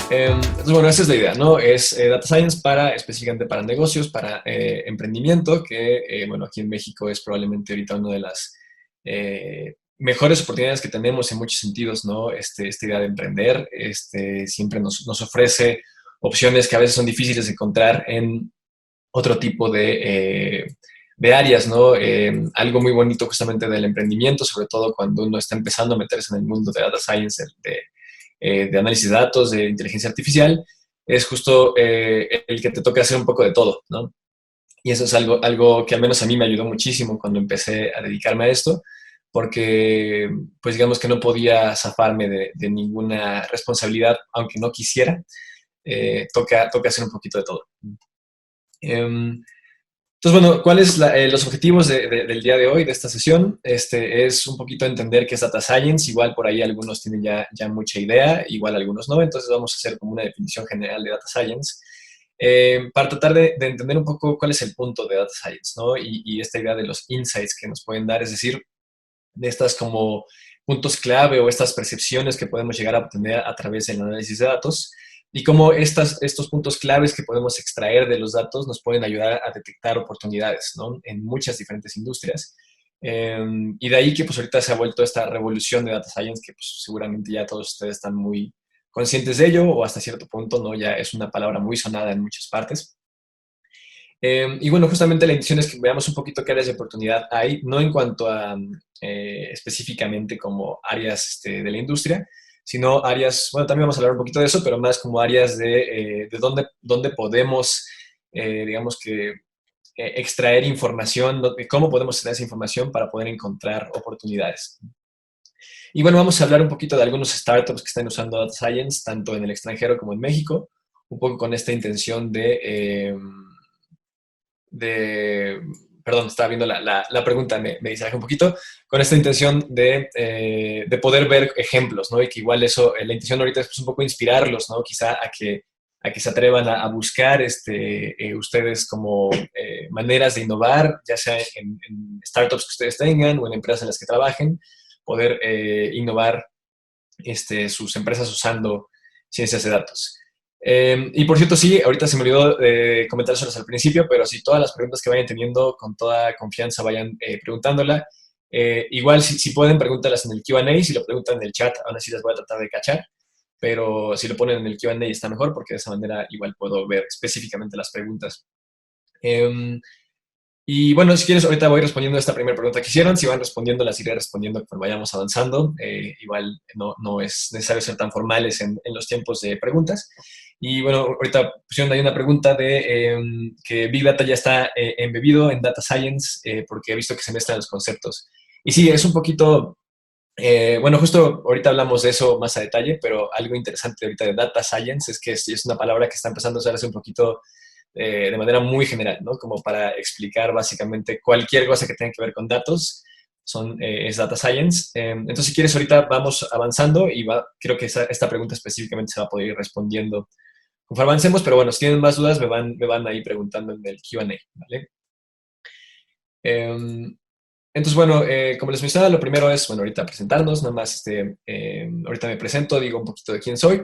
Entonces, bueno, esa es la idea, ¿no? Es Data Science específicamente para negocios, para emprendimiento, que, bueno, aquí en México es probablemente ahorita una de las mejores oportunidades que tenemos en muchos sentidos, ¿no? Esta idea de emprender, siempre nos ofrece opciones que a veces son difíciles de encontrar en otro tipo de áreas, ¿no? Algo muy bonito justamente del emprendimiento, sobre todo cuando uno está empezando a meterse en el mundo de Data Science, de análisis de datos, de inteligencia artificial, es justo el que te toca hacer un poco de todo, ¿no? Y eso es algo que al menos a mí me ayudó muchísimo cuando empecé a dedicarme a esto, porque pues digamos que no podía zafarme de ninguna responsabilidad, aunque no quisiera, toca hacer un poquito de todo. Em, entonces, bueno, ¿cuáles los objetivos del día de hoy, de esta sesión? Es un poquito entender qué es Data Science. Igual por ahí algunos tienen ya mucha idea, igual algunos no. Entonces vamos a hacer como una definición general de Data Science para tratar de entender un poco cuál es el punto de Data Science, ¿no? Y esta idea de los insights que nos pueden dar, es decir, de estas como puntos clave o estas percepciones que podemos llegar a obtener a través del análisis de datos y cómo estos puntos claves que podemos extraer de los datos nos pueden ayudar a detectar oportunidades, ¿no? En muchas diferentes industrias. Y de ahí que pues ahorita se ha vuelto esta revolución de Data Science que pues seguramente ya todos ustedes están muy conscientes de ello o hasta cierto punto, ¿no? Ya es una palabra muy sonada en muchas partes. Y bueno, justamente la intención es que veamos un poquito qué áreas de oportunidad hay, no en cuanto a específicamente como áreas de la industria, sino áreas, bueno, también vamos a hablar un poquito de eso, pero más como áreas de dónde podemos, digamos que, extraer información, cómo podemos extraer esa información para poder encontrar oportunidades. Y bueno, vamos a hablar un poquito de algunos startups que están usando Data Science, tanto en el extranjero como en México, un poco con esta intención de, perdón, estaba viendo la pregunta, me distraje un poquito, con esta intención de poder ver ejemplos, ¿no? Y que igual eso, la intención ahorita es pues, un poco inspirarlos, ¿no? Quizá a que se atrevan a buscar ustedes como maneras de innovar, ya sea en startups que ustedes tengan o en empresas en las que trabajen, poder innovar sus empresas usando ciencias de datos. Y por cierto, sí, ahorita se me olvidó comentárselos al principio, pero si todas las preguntas que vayan teniendo, con toda confianza vayan preguntándola. Igual, si pueden, pregúntalas en el Q&A, si lo preguntan en el chat, aún así las voy a tratar de cachar, pero si lo ponen en el Q&A está mejor, porque de esa manera igual puedo ver específicamente las preguntas. Y bueno, si quieres, ahorita voy respondiendo a esta primera pregunta que hicieron. Si van respondiendo, las iré respondiendo conforme vayamos avanzando. Igual no es necesario ser tan formales en los tiempos de preguntas. Y bueno, ahorita pusieron ahí una pregunta de que Big Data ya está embebido en Data Science porque he visto que se mezclan los conceptos. Y sí, es un poquito, bueno, justo ahorita hablamos de eso más a detalle, pero algo interesante ahorita de Data Science es que sí es una palabra que está empezando a usarse un poquito de manera muy general, ¿no? Como para explicar básicamente cualquier cosa que tenga que ver con datos, es Data Science. Entonces, si quieres, ahorita vamos avanzando y creo que esta pregunta específicamente se va a poder ir respondiendo conforme avancemos, pero bueno, si tienen más dudas, me van ahí preguntando en el Q&A, ¿vale? Entonces, bueno, como les mencionaba, lo primero es, bueno, ahorita presentarnos, nada más, ahorita me presento, digo un poquito de quién soy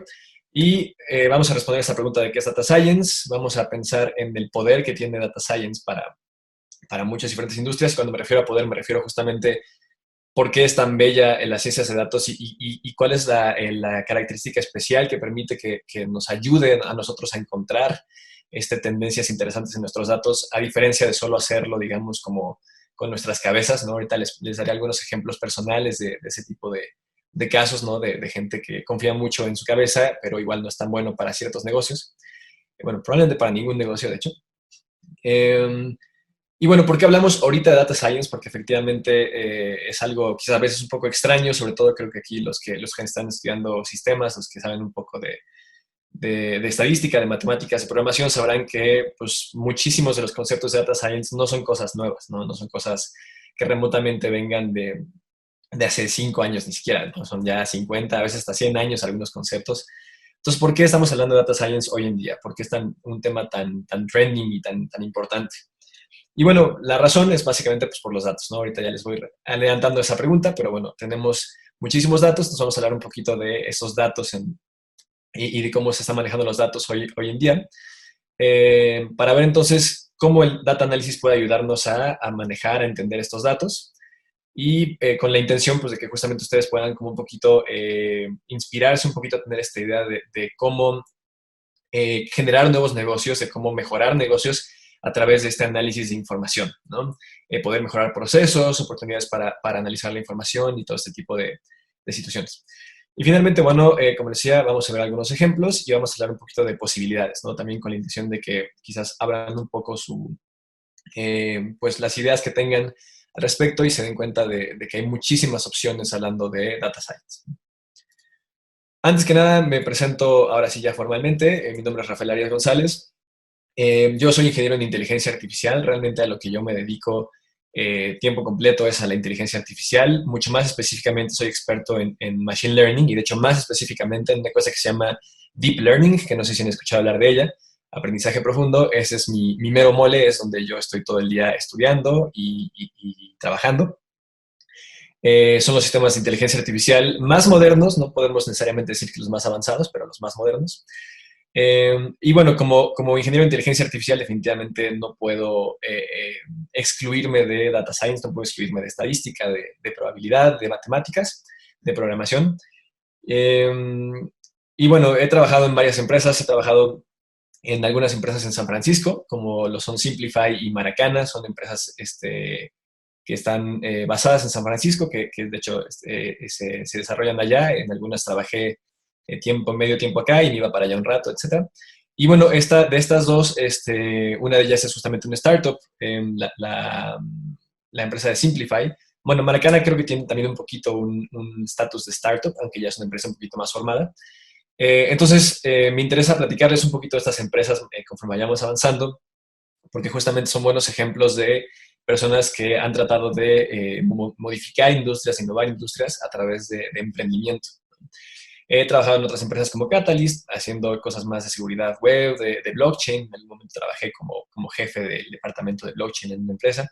y vamos a responder esta pregunta de qué es Data Science, vamos a pensar en el poder que tiene Data Science para muchas diferentes industrias. Cuando me refiero a poder, me refiero justamente por qué es tan bella en las ciencias de datos y cuál es la característica especial que permite que nos ayude a nosotros a encontrar tendencias interesantes en nuestros datos, a diferencia de solo hacerlo, digamos, como con nuestras cabezas, ¿no? Ahorita les daré algunos ejemplos personales de ese tipo de casos, ¿no? De gente que confía mucho en su cabeza, pero igual no es tan bueno para ciertos negocios. Bueno, probablemente para ningún negocio, de hecho. Y bueno, ¿por qué hablamos ahorita de Data Science? Porque efectivamente es algo quizás a veces un poco extraño, sobre todo creo que aquí los que están estudiando sistemas, los que saben un poco de estadística, de matemáticas, de programación, sabrán que pues, muchísimos de los conceptos de Data Science no son cosas nuevas, no son cosas que remotamente vengan de hace 5 años ni siquiera, ¿no? Son ya 50, a veces hasta 100 años algunos conceptos. Entonces, ¿por qué estamos hablando de Data Science hoy en día? ¿Por qué es un tema tan trending y tan importante? Y bueno, la razón es básicamente pues, por los datos, ¿no? Ahorita ya les voy adelantando esa pregunta, pero bueno, tenemos muchísimos datos, entonces vamos a hablar un poquito de esos datos y de cómo se están manejando los datos hoy en día, para ver entonces cómo el data análisis puede ayudarnos a manejar, a entender estos datos y con la intención pues, de que justamente ustedes puedan como un poquito inspirarse un poquito a tener esta idea de cómo generar nuevos negocios, de cómo mejorar negocios a través de este análisis de información, ¿no? Poder mejorar procesos, oportunidades para analizar la información y todo este tipo de situaciones. Y finalmente, bueno, como decía, vamos a ver algunos ejemplos y vamos a hablar un poquito de posibilidades, ¿no? También con la intención de que quizás abran un poco pues las ideas que tengan al respecto y se den cuenta de que hay muchísimas opciones hablando de data science. Antes que nada, me presento ahora sí ya formalmente. Mi nombre es Rafael Arias González. Yo soy ingeniero en inteligencia artificial. Realmente a lo que yo me dedico tiempo completo es a la inteligencia artificial. Mucho más específicamente soy experto en machine learning y de hecho más específicamente en una cosa que se llama deep learning, que no sé si han escuchado hablar de ella. Aprendizaje profundo, ese es mi mero mole, es donde yo estoy todo el día estudiando y trabajando. Son los sistemas de inteligencia artificial más modernos, no podemos necesariamente decir que los más avanzados, pero los más modernos. Y bueno, como ingeniero de inteligencia artificial definitivamente no puedo excluirme de data science, no puedo excluirme de estadística, de probabilidad, de matemáticas, de programación. Eh, y bueno, he trabajado en varias empresas, he trabajado en algunas empresas en San Francisco, como lo son Simplify y Maracana, son empresas que están basadas en San Francisco, que de hecho se desarrollan allá. En algunas trabajé medio tiempo acá y me iba para allá un rato, etcétera. Y bueno, de estas dos, una de ellas es justamente una startup, la empresa de Simplify. Bueno, Maracana creo que tiene también un poquito un estatus de startup, aunque ya es una empresa un poquito más formada. Entonces, me interesa platicarles un poquito de estas empresas conforme vayamos avanzando, porque justamente son buenos ejemplos de personas que han tratado de modificar industrias, innovar industrias a través de emprendimiento. He trabajado en otras empresas como Catalyst, haciendo cosas más de seguridad web, de blockchain. En algún momento trabajé como jefe del departamento de blockchain en una empresa.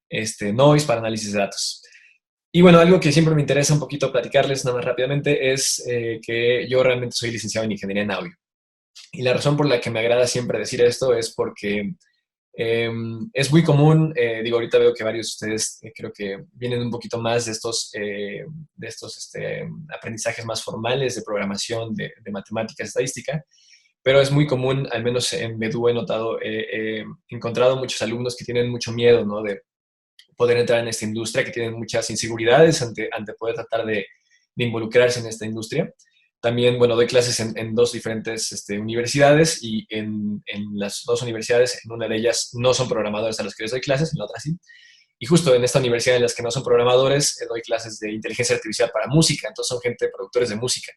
Noise para análisis de datos. Y bueno, algo que siempre me interesa un poquito platicarles nada más rápidamente es que yo realmente soy licenciado en ingeniería en audio. Y la razón por la que me agrada siempre decir esto es porque es muy común, digo, ahorita veo que varios de ustedes creo que vienen un poquito más de estos aprendizajes más formales de programación, de matemática, estadística, pero es muy común, al menos en Medu he notado, he encontrado muchos alumnos que tienen mucho miedo, ¿no? De poder entrar en esta industria, que tienen muchas inseguridades ante poder tratar de involucrarse en esta industria. También, bueno, doy clases en dos diferentes universidades y en las dos universidades, en una de ellas no son programadores a los que les doy clases, en la otra sí. Y justo en esta universidad en las que no son programadores, doy clases de inteligencia artificial para música, entonces son gente, productores de música.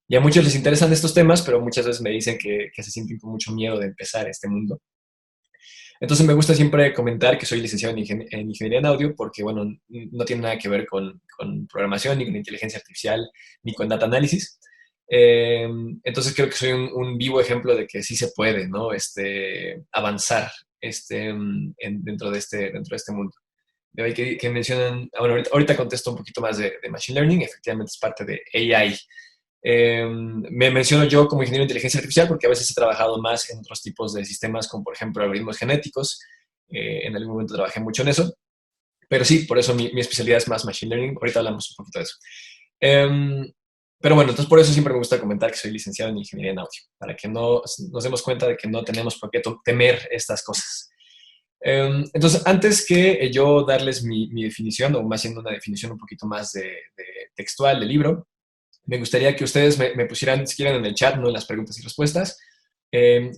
Y a muchos les interesan estos temas, pero muchas veces me dicen que se sienten con mucho miedo de empezar este mundo. Entonces me gusta siempre comentar que soy licenciado en ingeniería en audio porque, bueno, no tiene nada que ver con programación, ni con inteligencia artificial, ni con data análisis. Eh, entonces creo que soy un vivo ejemplo de que sí se puede, ¿no? Avanzar dentro de este mundo. De ahí que mencionan, bueno, ahorita contesto un poquito más de Machine Learning, efectivamente es parte de AI. Me menciono yo como ingeniero de inteligencia artificial porque a veces he trabajado más en otros tipos de sistemas, como por ejemplo algoritmos genéticos. En algún momento trabajé mucho en eso. Pero sí, por eso mi especialidad es más Machine Learning. Ahorita hablamos un poquito de eso. Eh, pero bueno, entonces por eso siempre me gusta comentar que soy licenciado en ingeniería en audio, para que no nos demos cuenta de que no tenemos por qué temer estas cosas. Entonces, antes que yo darles mi definición, o más siendo una definición un poquito más de textual del libro, me gustaría que ustedes me pusieran, si quieren, en el chat, ¿no? En las preguntas y respuestas. Eh,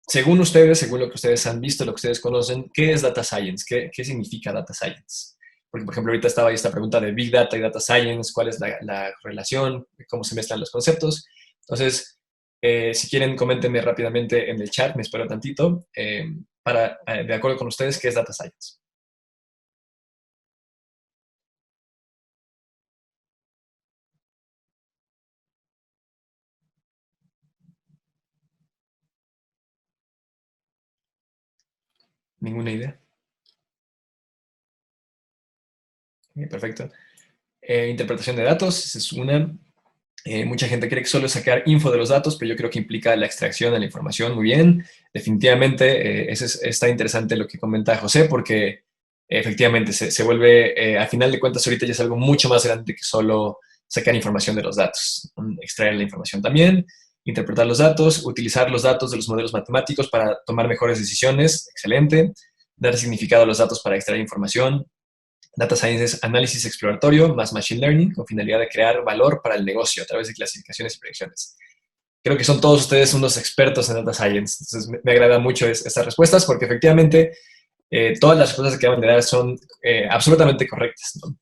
Según ustedes, según lo que ustedes han visto, lo que ustedes conocen, ¿qué es Data Science? ¿Qué significa Data Science? Porque, por ejemplo, ahorita estaba ahí esta pregunta de Big Data y Data Science, ¿cuál es la relación? ¿Cómo se mezclan los conceptos? Entonces, si quieren, coméntenme rápidamente en el chat, me espero tantito, de acuerdo con ustedes, ¿qué es Data Science? ¿Ninguna idea? Perfecto. Interpretación de datos, esa es una. Mucha gente cree que solo es sacar info de los datos, pero yo creo que implica la extracción de la información. Muy bien, definitivamente, está interesante lo que comenta José, porque efectivamente se vuelve, a final de cuentas, ahorita ya es algo mucho más grande que solo sacar información de los datos. Extraer la información también, interpretar los datos, utilizar los datos de los modelos matemáticos para tomar mejores decisiones. Excelente. Dar significado a los datos para extraer información. Data Science es análisis exploratorio más Machine Learning con finalidad de crear valor para el negocio a través de clasificaciones y predicciones. Creo que son todos ustedes unos expertos en Data Science, entonces me agrada mucho estas respuestas porque efectivamente todas las respuestas que acaban de dar son absolutamente correctas, ¿no?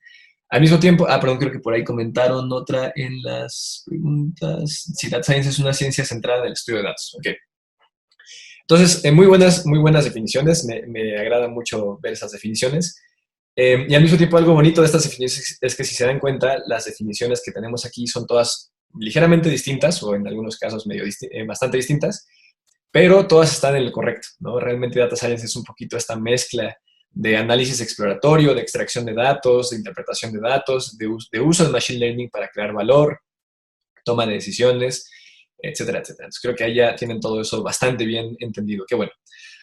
Al mismo tiempo, perdón, creo que por ahí comentaron otra en las preguntas. Si Data Science es una ciencia centrada en el estudio de datos. Ok. Entonces, muy buenas definiciones. Me agrada mucho ver esas definiciones. Y al mismo tiempo, algo bonito de estas definiciones es que si se dan cuenta, las definiciones que tenemos aquí son todas ligeramente distintas, o en algunos casos bastante distintas, pero todas están en el correcto, ¿no? Realmente Data Science es un poquito esta mezcla de análisis exploratorio, de extracción de datos, de interpretación de datos, de uso de Machine Learning para crear valor, toma de decisiones, etcétera, etcétera. Entonces creo que ahí ya tienen todo eso bastante bien entendido. Qué bueno.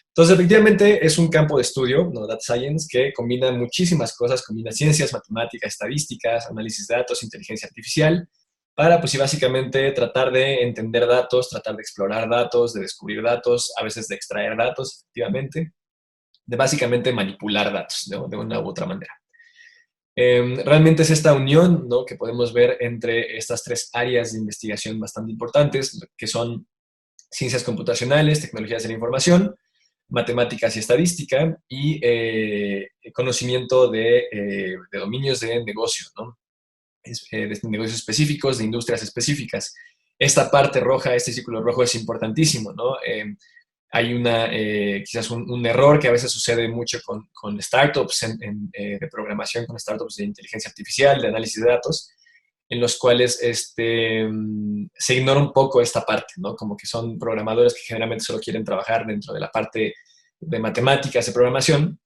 Entonces, efectivamente, es un campo de estudio, ¿no? Data Science, que combina muchísimas cosas, combina ciencias, matemáticas, estadísticas, análisis de datos, inteligencia artificial, para, pues sí, básicamente tratar de entender datos, tratar de explorar datos, de descubrir datos, a veces de extraer datos, efectivamente, de básicamente manipular datos, ¿no? De una u otra manera. Realmente es esta unión, ¿no? Que podemos ver entre estas tres áreas de investigación bastante importantes, que son ciencias computacionales, tecnologías de la información, matemáticas y estadística, y conocimiento de dominios de negocio, ¿no? De negocios específicos, de industrias específicas. Esta parte roja, este círculo rojo es importantísimo, ¿no? Hay quizás un error que a veces sucede mucho con startups de programación, con startups de inteligencia artificial, de análisis de datos, en los cuales se ignora un poco esta parte, ¿no? Como que son programadores que generalmente solo quieren trabajar dentro de la parte de matemáticas, de programación,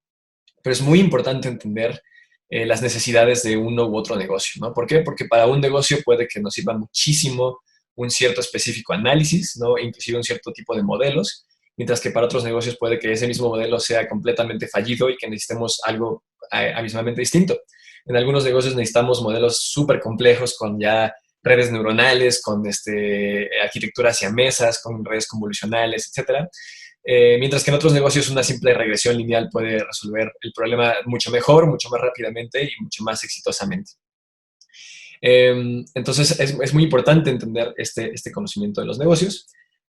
pero es muy importante entender las necesidades de uno u otro negocio, ¿no? ¿Por qué? Porque para un negocio puede que nos sirva muchísimo un cierto específico análisis, ¿no? Inclusive un cierto tipo de modelos, mientras que para otros negocios puede que ese mismo modelo sea completamente fallido y que necesitemos algo abismalmente distinto. En algunos negocios necesitamos modelos súper complejos con ya redes neuronales, con arquitecturas siamesas, con redes convolucionales, etcétera. Mientras que en otros negocios una simple regresión lineal puede resolver el problema mucho mejor, mucho más rápidamente y mucho más exitosamente. Entonces es muy importante entender este conocimiento de los negocios.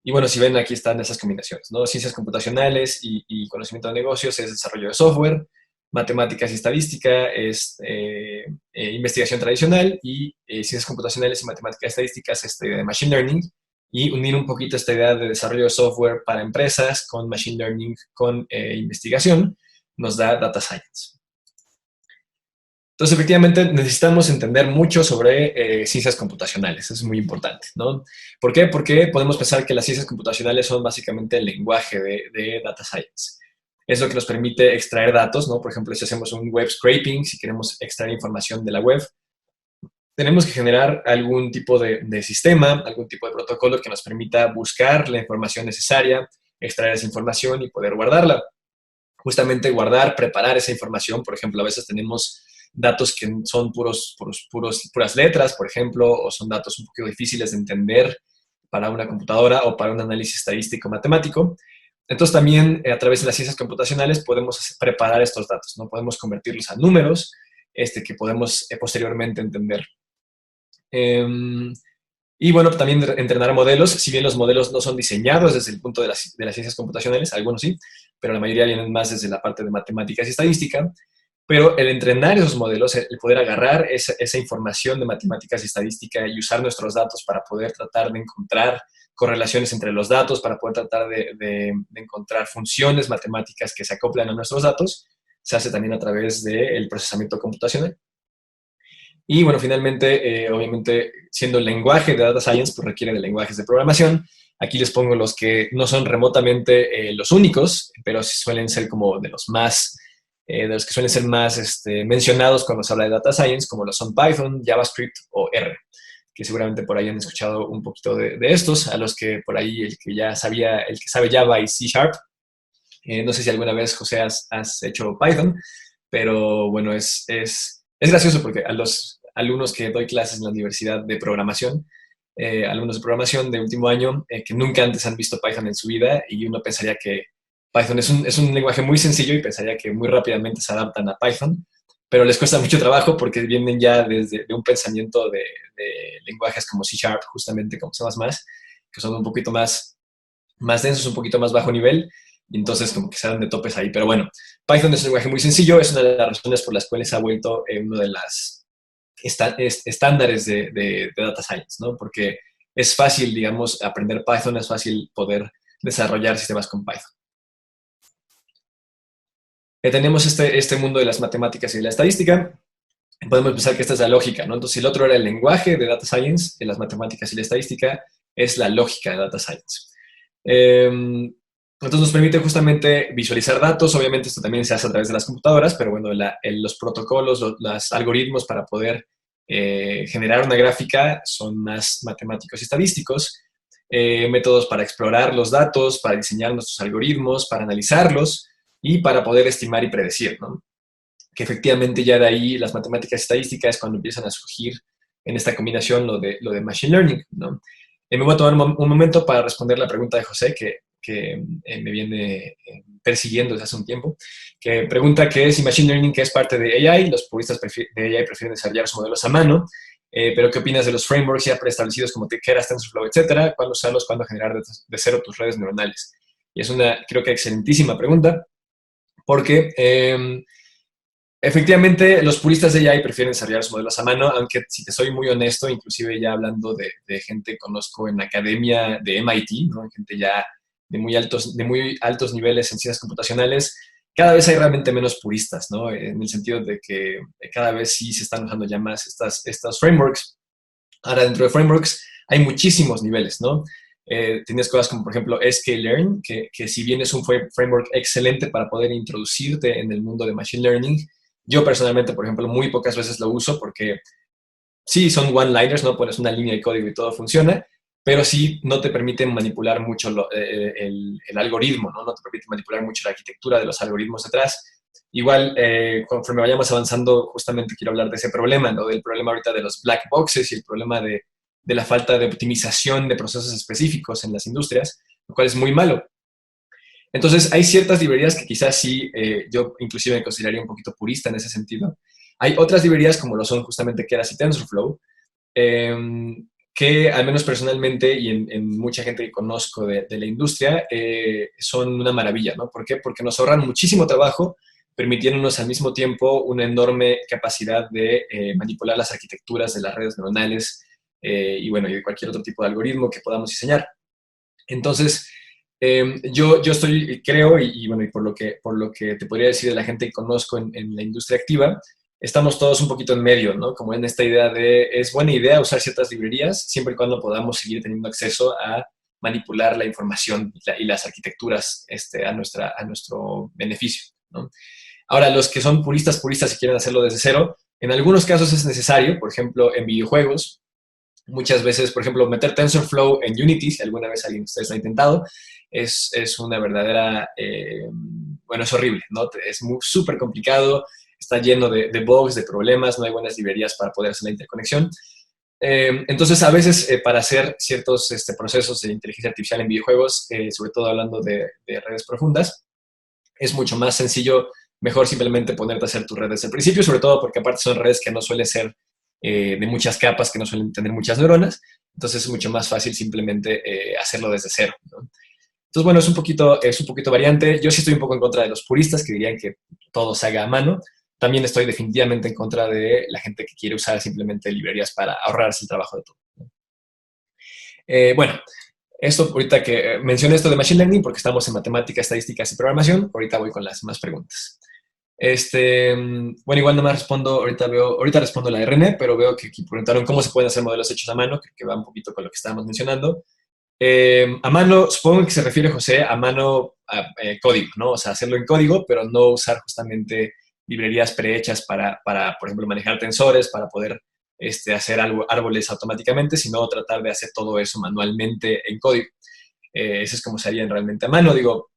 Y bueno, si ven, aquí están esas combinaciones, ¿no? Ciencias computacionales y conocimiento de negocios es desarrollo de software, matemáticas y estadística es investigación tradicional, y ciencias computacionales y matemáticas y estadísticas es de machine learning, y unir un poquito esta idea de desarrollo de software para empresas con machine learning, con investigación, nos da data science. Entonces, efectivamente, necesitamos entender mucho sobre ciencias computacionales. Eso es muy importante, ¿no? ¿Por qué? Porque podemos pensar que las ciencias computacionales son básicamente el lenguaje de data science. Es lo que nos permite extraer datos, ¿no? Por ejemplo, si hacemos un web scraping, si queremos extraer información de la web, tenemos que generar algún tipo de sistema, algún tipo de protocolo que nos permita buscar la información necesaria, extraer esa información y poder guardarla. Justamente guardar, preparar esa información. Por ejemplo, a veces tenemos datos que son puras letras, por ejemplo, o son datos un poco difíciles de entender para una computadora o para un análisis estadístico matemático. Entonces también a través de las ciencias computacionales podemos preparar estos datos, ¿no? Podemos convertirlos a números que podemos posteriormente entender. Y bueno, también entrenar modelos. Si bien los modelos no son diseñados desde el punto de las ciencias computacionales, algunos sí, pero la mayoría vienen más desde la parte de matemáticas y estadística. Pero el entrenar esos modelos, el poder agarrar esa información de matemáticas y estadística y usar nuestros datos para poder tratar de encontrar correlaciones entre los datos, para poder tratar de encontrar funciones matemáticas que se acoplan a nuestros datos, se hace también a través del procesamiento computacional. Y bueno, finalmente, obviamente, siendo el lenguaje de Data Science, pues requiere de lenguajes de programación. Aquí les pongo los que no son remotamente los únicos, pero sí suelen ser como de los que suelen ser más mencionados cuando se habla de Data Science, como lo son Python, JavaScript o R. que seguramente por ahí han escuchado un poquito de estos, a los que por ahí el que ya sabía, el que sabe Java y C Sharp. No sé si alguna vez, José, has hecho Python, pero bueno, es gracioso porque a los alumnos que doy clases en la universidad de programación, alumnos de programación de último año, que nunca antes han visto Python en su vida, y uno pensaría que Python es un lenguaje muy sencillo y pensaría que muy rápidamente se adaptan a Python, pero les cuesta mucho trabajo porque vienen ya desde de un pensamiento de lenguajes como C Sharp, justamente como C++, que son un poquito más densos, un poquito más bajo nivel, y entonces como que se dan de topes ahí. Pero bueno, Python es un lenguaje muy sencillo, es una de las razones por las cuales ha vuelto uno de las estándares de data science, ¿no? Porque es fácil, digamos, aprender Python, es fácil poder desarrollar sistemas con Python. Tenemos este mundo de las matemáticas y de la estadística. Podemos pensar que esta es la lógica, ¿no? Entonces, si el otro era el lenguaje de data science, de las matemáticas y la estadística, es la lógica de data science. Entonces nos permite justamente visualizar datos. Obviamente esto también se hace a través de las computadoras, pero bueno, los protocolos, los algoritmos para poder generar una gráfica son más matemáticos y estadísticos. Métodos para explorar los datos, para diseñar nuestros algoritmos, para analizarlos y para poder estimar y predecir, ¿no? Que efectivamente ya de ahí las matemáticas y estadísticas es cuando empiezan a surgir en esta combinación lo de Machine Learning, ¿no? Me voy a tomar un momento para responder la pregunta de José, que me viene persiguiendo desde hace un tiempo, que pregunta que si Machine Learning que es parte de AI, los puristas de AI prefieren desarrollar sus modelos a mano, pero ¿qué opinas de los frameworks ya preestablecidos como Keras, TensorFlow, etcétera? ¿Cuándo usarlos? ¿Cuándo generar de cero tus redes neuronales? Y es una, creo que, excelentísima pregunta, porque efectivamente, los puristas de AI prefieren desarrollar sus modelos a mano, aunque si te soy muy honesto, inclusive ya hablando de gente que conozco en la academia de MIT, ¿no? Gente ya de muy altos niveles en ciencias computacionales, cada vez hay realmente menos puristas, ¿no? En el sentido de que cada vez sí se están usando ya más estas frameworks. Ahora, dentro de frameworks hay muchísimos niveles, ¿no? Tienes cosas como, por ejemplo, sklearn, que si bien es un framework excelente para poder introducirte en el mundo de Machine Learning, yo personalmente, por ejemplo, muy pocas veces lo uso porque sí, son one-liners, ¿no? Pones una línea de código y todo funciona, pero sí no te permiten manipular mucho el algoritmo, ¿no? No te permite manipular mucho la arquitectura de los algoritmos detrás. Igual, conforme vayamos avanzando, justamente quiero hablar de ese problema, ¿no? Del problema ahorita de los black boxes y el problema de la falta de optimización de procesos específicos en las industrias, lo cual es muy malo. Entonces, hay ciertas librerías que quizás sí, yo inclusive me consideraría un poquito purista en ese sentido. Hay otras librerías como lo son justamente Keras y TensorFlow, eh, que al menos personalmente y en mucha gente que conozco de la industria, son una maravilla, ¿no? ¿Por qué? Porque nos ahorran muchísimo trabajo, permitiéndonos al mismo tiempo una enorme capacidad de manipular las arquitecturas de las redes neuronales y bueno, y de cualquier otro tipo de algoritmo que podamos diseñar. Entonces, yo creo, y bueno, y por lo que te podría decir de la gente que conozco en la industria activa, estamos todos un poquito en medio, ¿no? Como en esta idea de, es buena idea usar ciertas librerías, siempre y cuando podamos seguir teniendo acceso a manipular la información y las arquitecturas a nuestro beneficio, ¿no? Ahora, los que son puristas y quieren hacerlo desde cero, en algunos casos es necesario, por ejemplo, en videojuegos, muchas veces, por ejemplo, meter TensorFlow en Unity, si alguna vez alguien de ustedes lo ha intentado, es una verdadera, bueno, es horrible, ¿no? Es súper complicado, está lleno de bugs, de problemas, no hay buenas librerías para poder hacer la interconexión. Entonces, a veces, para hacer ciertos procesos de inteligencia artificial en videojuegos, sobre todo hablando de redes profundas, es mucho más sencillo, mejor simplemente ponerte a hacer tu red desde el principio, sobre todo porque aparte son redes que no suelen ser de muchas capas, que no suelen tener muchas neuronas, entonces es mucho más fácil simplemente hacerlo desde cero, ¿no? Entonces, bueno, es un poquito variante. Yo sí estoy un poco en contra de los puristas que dirían que todo se haga a mano. También estoy definitivamente en contra de la gente que quiere usar simplemente librerías para ahorrarse el trabajo de todo. Bueno, esto ahorita que mencioné esto de Machine Learning porque estamos en matemáticas, estadísticas y programación, ahorita voy con las demás preguntas. Bueno, igual no me respondo, ahorita respondo la de René, pero veo que aquí preguntaron cómo se pueden hacer modelos hechos a mano, creo que va un poquito con lo que estábamos mencionando. A mano, supongo que se refiere, José, a mano código, ¿no? O sea, hacerlo en código, pero no usar justamente librerías prehechas para, por ejemplo, manejar tensores, para poder hacer árboles automáticamente, sino tratar de hacer todo eso manualmente en código. Eso es como se harían realmente a mano. Digo,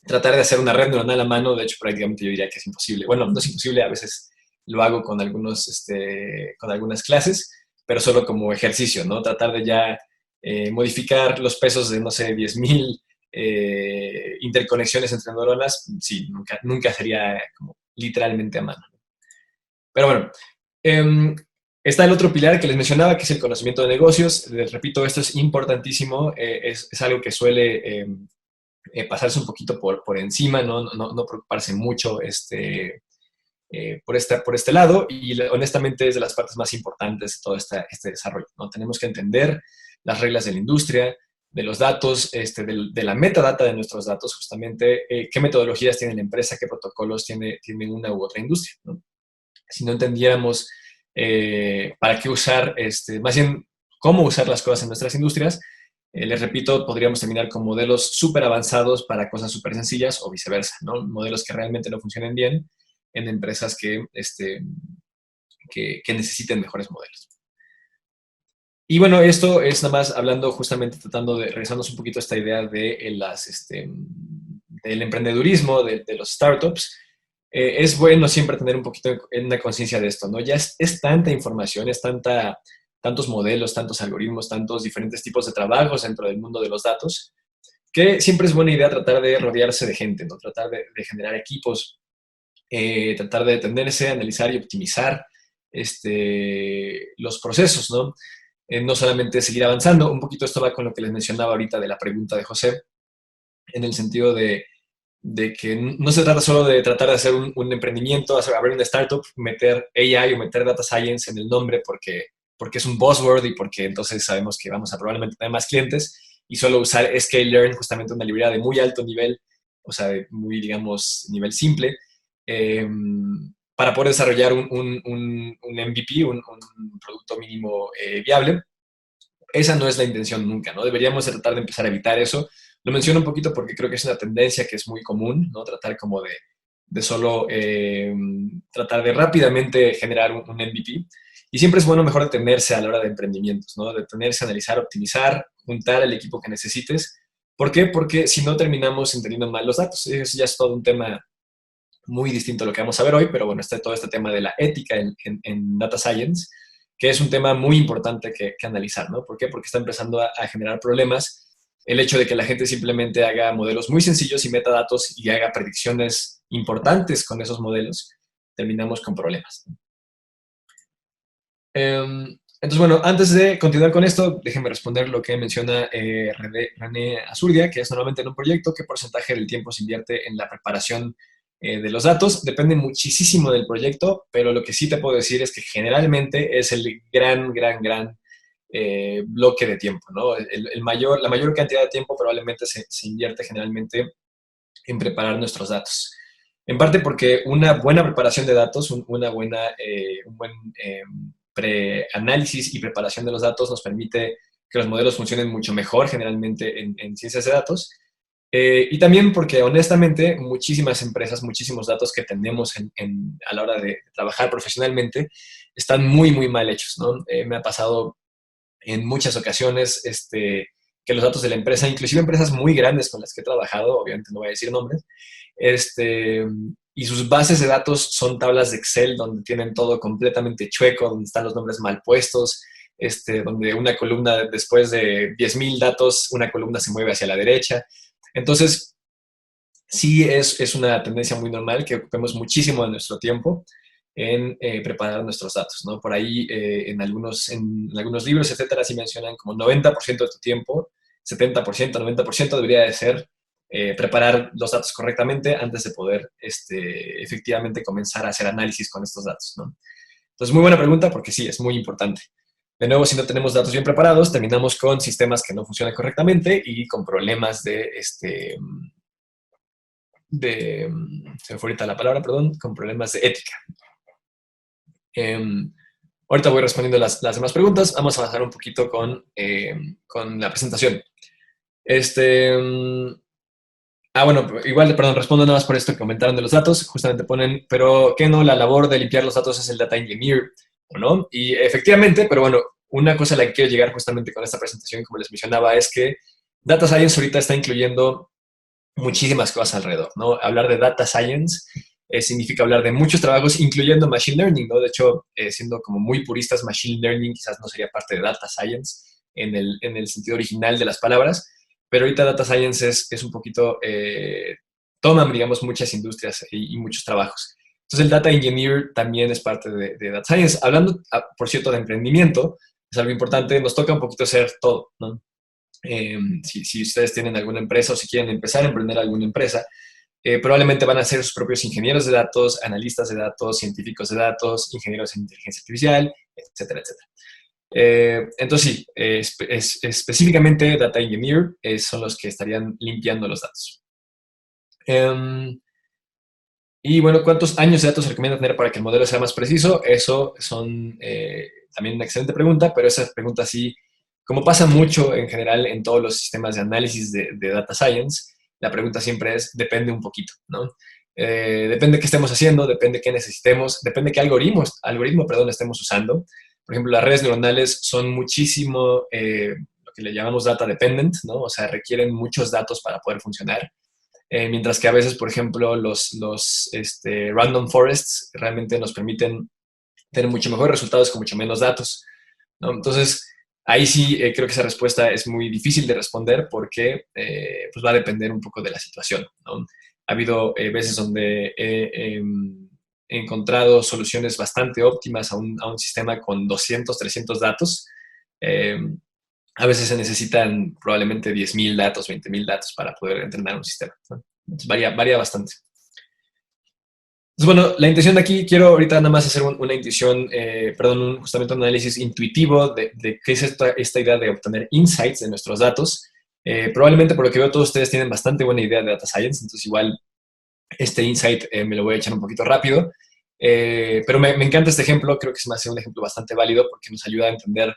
tratar de hacer una red neuronal a mano, de hecho, prácticamente yo diría que es imposible. Bueno, no es imposible, a veces lo hago con con algunas clases, pero solo como ejercicio, ¿no? Tratar de ya modificar los pesos de, no sé, 10.000 interconexiones entre neuronas, sí, nunca sería como literalmente a mano. Pero bueno, eh, está el otro pilar que les mencionaba, que es el conocimiento de negocios. Les repito, esto es importantísimo, es algo que suele pasarse un poquito por encima, no preocuparse mucho por este lado, y honestamente es de las partes más importantes de todo este desarrollo, ¿no? Tenemos que entender las reglas de la industria, de los datos, de la metadata de nuestros datos, justamente, qué metodologías tiene la empresa, qué protocolos tiene una u otra industria, ¿no? Si no entendiéramos para qué usar, más bien cómo usar las cosas en nuestras industrias, les repito, podríamos terminar con modelos súper avanzados para cosas súper sencillas o viceversa, ¿no? Modelos que realmente no funcionen bien en empresas que necesiten mejores modelos. Y bueno, esto es nada más hablando justamente, tratando de, regresándonos un poquito a esta idea del emprendedurismo, de los startups. Es bueno siempre tener un poquito en una conciencia de esto, ¿no? Ya es tanta información, tantos modelos, tantos algoritmos, tantos diferentes tipos de trabajos dentro del mundo de los datos, que siempre es buena idea tratar de rodearse de gente, ¿no? Tratar de generar equipos, tratar de detenerse, analizar y optimizar los procesos, ¿no? No solamente seguir avanzando. Un poquito esto va con lo que les mencionaba ahorita de la pregunta de José, en el sentido de que no se trata solo de tratar de hacer un emprendimiento, abrir una startup, meter AI o meter data science en el nombre porque es un buzzword y porque entonces sabemos que vamos a probablemente tener más clientes, y solo usar sklearn, justamente una librería de muy alto nivel, o sea, de muy, digamos, nivel simple, eh, para poder desarrollar un MVP, un producto mínimo viable. Esa no es la intención nunca, ¿no? Deberíamos tratar de empezar a evitar eso. Lo menciono un poquito porque creo que es una tendencia que es muy común, ¿no? Tratar como de solo tratar de rápidamente generar un MVP. Y siempre es bueno mejor detenerse a la hora de emprendimientos, ¿no? Detenerse, analizar, optimizar, juntar el equipo que necesites. ¿Por qué? Porque si no terminamos entendiendo mal los datos. Eso ya es todo un tema muy distinto a lo que vamos a ver hoy, pero bueno, está todo este tema de la ética en data science, que es un tema muy importante que analizar, ¿no? ¿Por qué? Porque está empezando a generar problemas el hecho de que la gente simplemente haga modelos muy sencillos y metadatos y haga predicciones importantes con esos modelos, terminamos con problemas. Entonces, bueno, antes de continuar con esto, déjenme responder lo que menciona René Azurdia, que es normalmente en un proyecto, qué porcentaje del tiempo se invierte en la preparación de los datos. Depende muchísimo del proyecto, pero lo que sí te puedo decir es que generalmente es el gran bloque de tiempo, ¿no? La mayor cantidad de tiempo probablemente se invierte generalmente en preparar nuestros datos. En parte porque una buena preparación de datos, un buen preanálisis y preparación de los datos nos permite que los modelos funcionen mucho mejor generalmente en ciencias de datos. Y también porque honestamente muchísimas empresas, muchísimos datos que tenemos a la hora de trabajar profesionalmente están muy mal hechos, ¿no? Me ha pasado en muchas ocasiones que los datos de la empresa, inclusive empresas muy grandes con las que he trabajado, obviamente no voy a decir nombres, y sus bases de datos son tablas de Excel donde tienen todo completamente chueco, donde están los nombres mal puestos, donde una columna, después de 10.000 datos, una columna se mueve hacia la derecha. Entonces, sí es una tendencia muy normal que ocupemos muchísimo de nuestro tiempo en preparar nuestros datos, ¿no? Por ahí en algunos libros, etcétera, sí mencionan como 90% de tu tiempo, 70%, 90% debería de ser preparar los datos correctamente antes de poder efectivamente comenzar a hacer análisis con estos datos, ¿no? Entonces, muy buena pregunta porque sí, es muy importante. De nuevo, si no tenemos datos bien preparados, terminamos con sistemas que no funcionan correctamente y con problemas se me fue ahorita la palabra, perdón, con problemas de ética. Ahorita voy respondiendo las demás preguntas. Vamos a avanzar un poquito con la presentación. Bueno, igual, perdón, respondo nada más por esto que comentaron de los datos. Justamente ponen, pero ¿qué no? La labor de limpiar los datos es el data engineer. o no. Y efectivamente, pero bueno, una cosa a la que quiero llegar justamente con esta presentación, como les mencionaba, es que Data Science ahorita está incluyendo muchísimas cosas alrededor, ¿no? Hablar de Data Science significa hablar de muchos trabajos, incluyendo Machine Learning, ¿no? De hecho, siendo como muy puristas, Machine Learning quizás no sería parte de Data Science en el sentido original de las palabras, pero ahorita Data Science es un poquito, toman, digamos, muchas industrias y muchos trabajos. Entonces, el Data Engineer también es parte de Data Science. Hablando, por cierto, de emprendimiento, es algo importante, nos toca un poquito hacer todo, ¿no? Si ustedes tienen alguna empresa o si quieren empezar a emprender alguna empresa, probablemente van a ser sus propios ingenieros de datos, analistas de datos, científicos de datos, ingenieros en inteligencia artificial, etcétera, etcétera. Entonces, sí, específicamente Data Engineer son los que estarían limpiando los datos. Y bueno, ¿cuántos años de datos se recomienda tener para que el modelo sea más preciso? Eso son también una excelente pregunta, pero esa pregunta sí, como pasa mucho en general en todos los sistemas de análisis de Data Science, la pregunta siempre es, depende un poquito, ¿no? Depende qué estemos haciendo, depende qué necesitemos, depende qué algoritmo, perdón, estemos usando. Por ejemplo, las redes neuronales son muchísimo lo que le llamamos data dependent, ¿no? O sea, requieren muchos datos para poder funcionar. Mientras que a veces, por ejemplo, los random forests realmente nos permiten tener mucho mejores resultados con mucho menos datos, ¿no? Entonces, ahí sí creo que esa respuesta es muy difícil de responder porque pues va a depender un poco de la situación, ¿no? Ha habido veces donde he encontrado soluciones bastante óptimas a un sistema con 200, 300 datos. Eh, a veces se necesitan probablemente 10.000 datos, 20.000 datos para poder entrenar un sistema, ¿no? Entonces varía bastante. Entonces, bueno, la intención de aquí, quiero ahorita nada más hacer una intuición, justamente un análisis intuitivo de qué es esta idea de obtener insights de nuestros datos. Probablemente por lo que veo todos ustedes tienen bastante buena idea de Data Science, entonces igual este insight me lo voy a echar un poquito rápido. Pero me encanta este ejemplo, creo que se me hace un ejemplo bastante válido porque nos ayuda a entender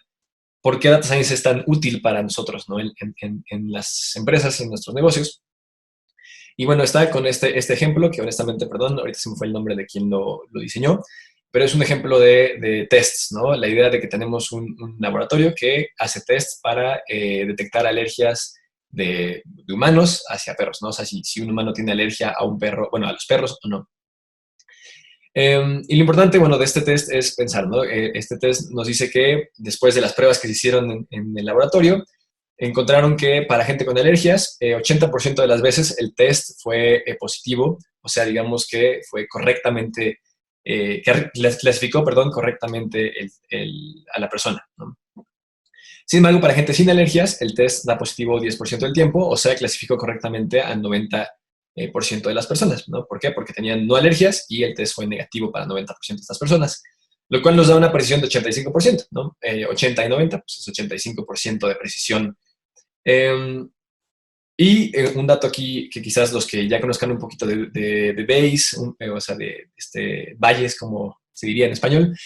por qué Data Science es tan útil para nosotros, ¿no? En las empresas y en nuestros negocios. Y bueno, está con este ejemplo, que honestamente, perdón, ahorita se me fue el nombre de quien lo diseñó, pero es un ejemplo de tests, ¿no? La idea de que tenemos un laboratorio que hace tests para detectar alergias de humanos hacia perros, ¿no? O sea, si un humano tiene alergia a un perro, bueno, a los perros o no. Y lo importante, bueno, de este test es pensar, ¿no? Este test nos dice que después de las pruebas que se hicieron en el laboratorio, encontraron que para gente con alergias, 80% de las veces el test fue positivo, o sea, digamos que fue correctamente, que clasificó, perdón, correctamente a la persona, ¿no? Sin embargo, para gente sin alergias, el test da positivo 10% del tiempo, o sea, clasificó correctamente al 90% de las personas, ¿no? ¿Por qué? Porque tenían no alergias y el test fue negativo para 90% de estas personas, lo cual nos da una precisión de 85%, ¿no? 80 y 90, pues es 85% de precisión. Un dato aquí que quizás los que ya conozcan un poquito de Bayes, o sea, de Bayes, como se diría en español,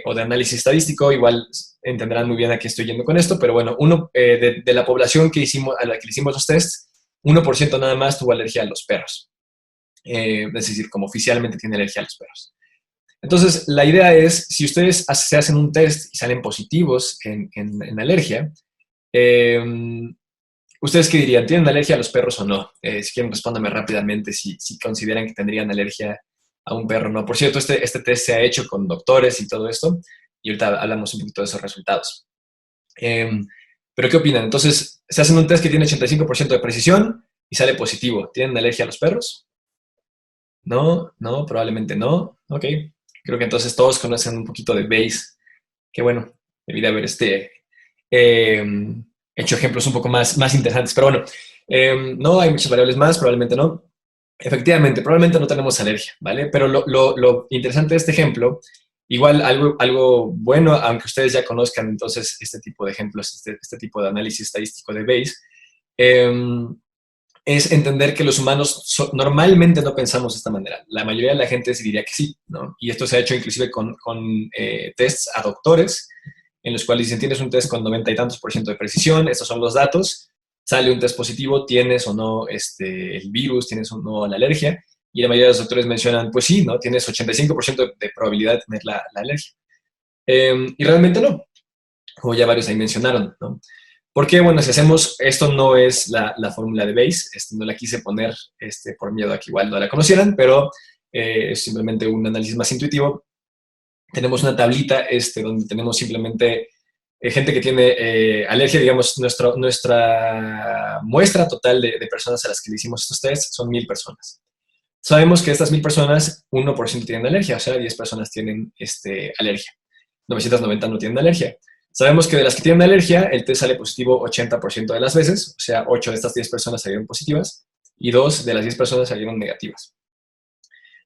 o de análisis estadístico, igual entenderán muy bien a qué estoy yendo con esto, pero bueno, de la población a la que le hicimos los tests, 1% nada más tuvo alergia a los perros. Es decir, como oficialmente tiene alergia a los perros. Entonces, la idea es, si ustedes se hacen un test y salen positivos en alergia, ¿ustedes qué dirían? ¿Tienen alergia a los perros o no? Si quieren, respóndame rápidamente si consideran que tendrían alergia a un perro o no. Por cierto, este test se ha hecho con doctores y todo esto, y ahorita hablamos un poquito de esos resultados. Pero, ¿qué opinan? Entonces, se hacen un test que tiene 85% de precisión y sale positivo. ¿Tienen alergia a los perros? No, probablemente no. Ok. Creo que entonces todos conocen un poquito de Bayes. Qué bueno, debí de haber eh, hecho ejemplos un poco más interesantes. Pero bueno, no, hay muchas variables más, probablemente no. Efectivamente, probablemente no tenemos alergia, ¿vale? Pero lo interesante de este ejemplo, igual algo bueno, aunque ustedes ya conozcan entonces este tipo de ejemplos, este tipo de análisis estadístico de Bayes, es entender que los humanos normalmente no pensamos de esta manera. La mayoría de la gente se diría que sí, ¿no? Y esto se ha hecho inclusive con tests a doctores, en los cuales dicen, tienes un test con 90 y tantos por ciento de precisión, estos son los datos, sale un test positivo, tienes o no el virus, tienes o no la alergia, y la mayoría de los doctores mencionan, pues sí, ¿no? Tienes 85% de probabilidad de tener la alergia. Y realmente no, como ya varios ahí mencionaron, ¿no? Porque, bueno, si hacemos, esto no es la fórmula de Bayes, no la quise poner por miedo a que igual no la conocieran, pero es simplemente un análisis más intuitivo. Tenemos una tablita donde tenemos simplemente gente que tiene alergia, digamos, nuestra muestra total de personas a las que le hicimos estos test son 1000 personas. Sabemos que de estas 1000 personas, 1% tienen alergia, o sea, 10 personas tienen alergia. 990 no tienen alergia. Sabemos que de las que tienen alergia, el test sale positivo 80% de las veces, o sea, 8 de estas 10 personas salieron positivas y 2 de las 10 personas salieron negativas.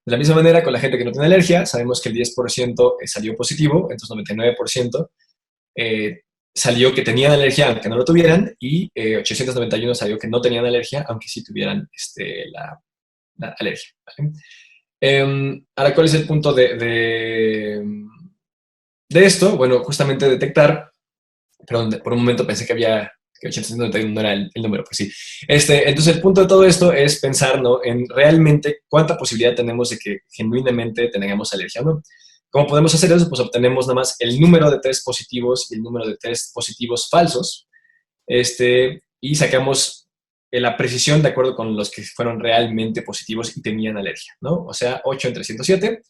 De la misma manera, con la gente que no tiene alergia, sabemos que el 10% salió positivo, entonces 99% salió que tenían alergia aunque no lo tuvieran y 891 salió que no tenían alergia aunque sí tuvieran la alergia. ¿Vale? Ahora, ¿cuál es el punto de esto? Bueno, justamente detectar, perdón, por un momento pensé que había que 891 no era el número, pues sí. Entonces, el punto de todo esto es pensar, ¿no?, en realmente cuánta posibilidad tenemos de que genuinamente tengamos alergia o no. ¿Cómo podemos hacer eso? Pues obtenemos nada más el número de test positivos y el número de test positivos falsos, y sacamos la precisión de acuerdo con los que fueron realmente positivos y tenían alergia, ¿no? O sea, 8 entre 107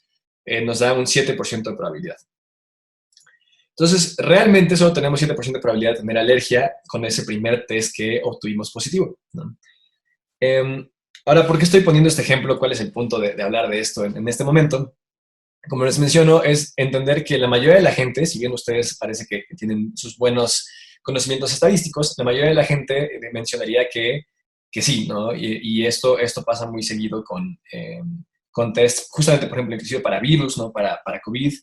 nos da un 7% de probabilidad. Entonces, realmente solo tenemos 7% de probabilidad de tener alergia con ese primer test que obtuvimos positivo, ¿no? Ahora, ¿por qué estoy poniendo este ejemplo? ¿Cuál es el punto de hablar de esto en este momento? Como les menciono, es entender que la mayoría de la gente, si bien ustedes parece que tienen sus buenos conocimientos estadísticos, la mayoría de la gente mencionaría que sí, ¿no? Y esto pasa muy seguido con test, justamente, por ejemplo, inclusive para virus, ¿no? Para COVID.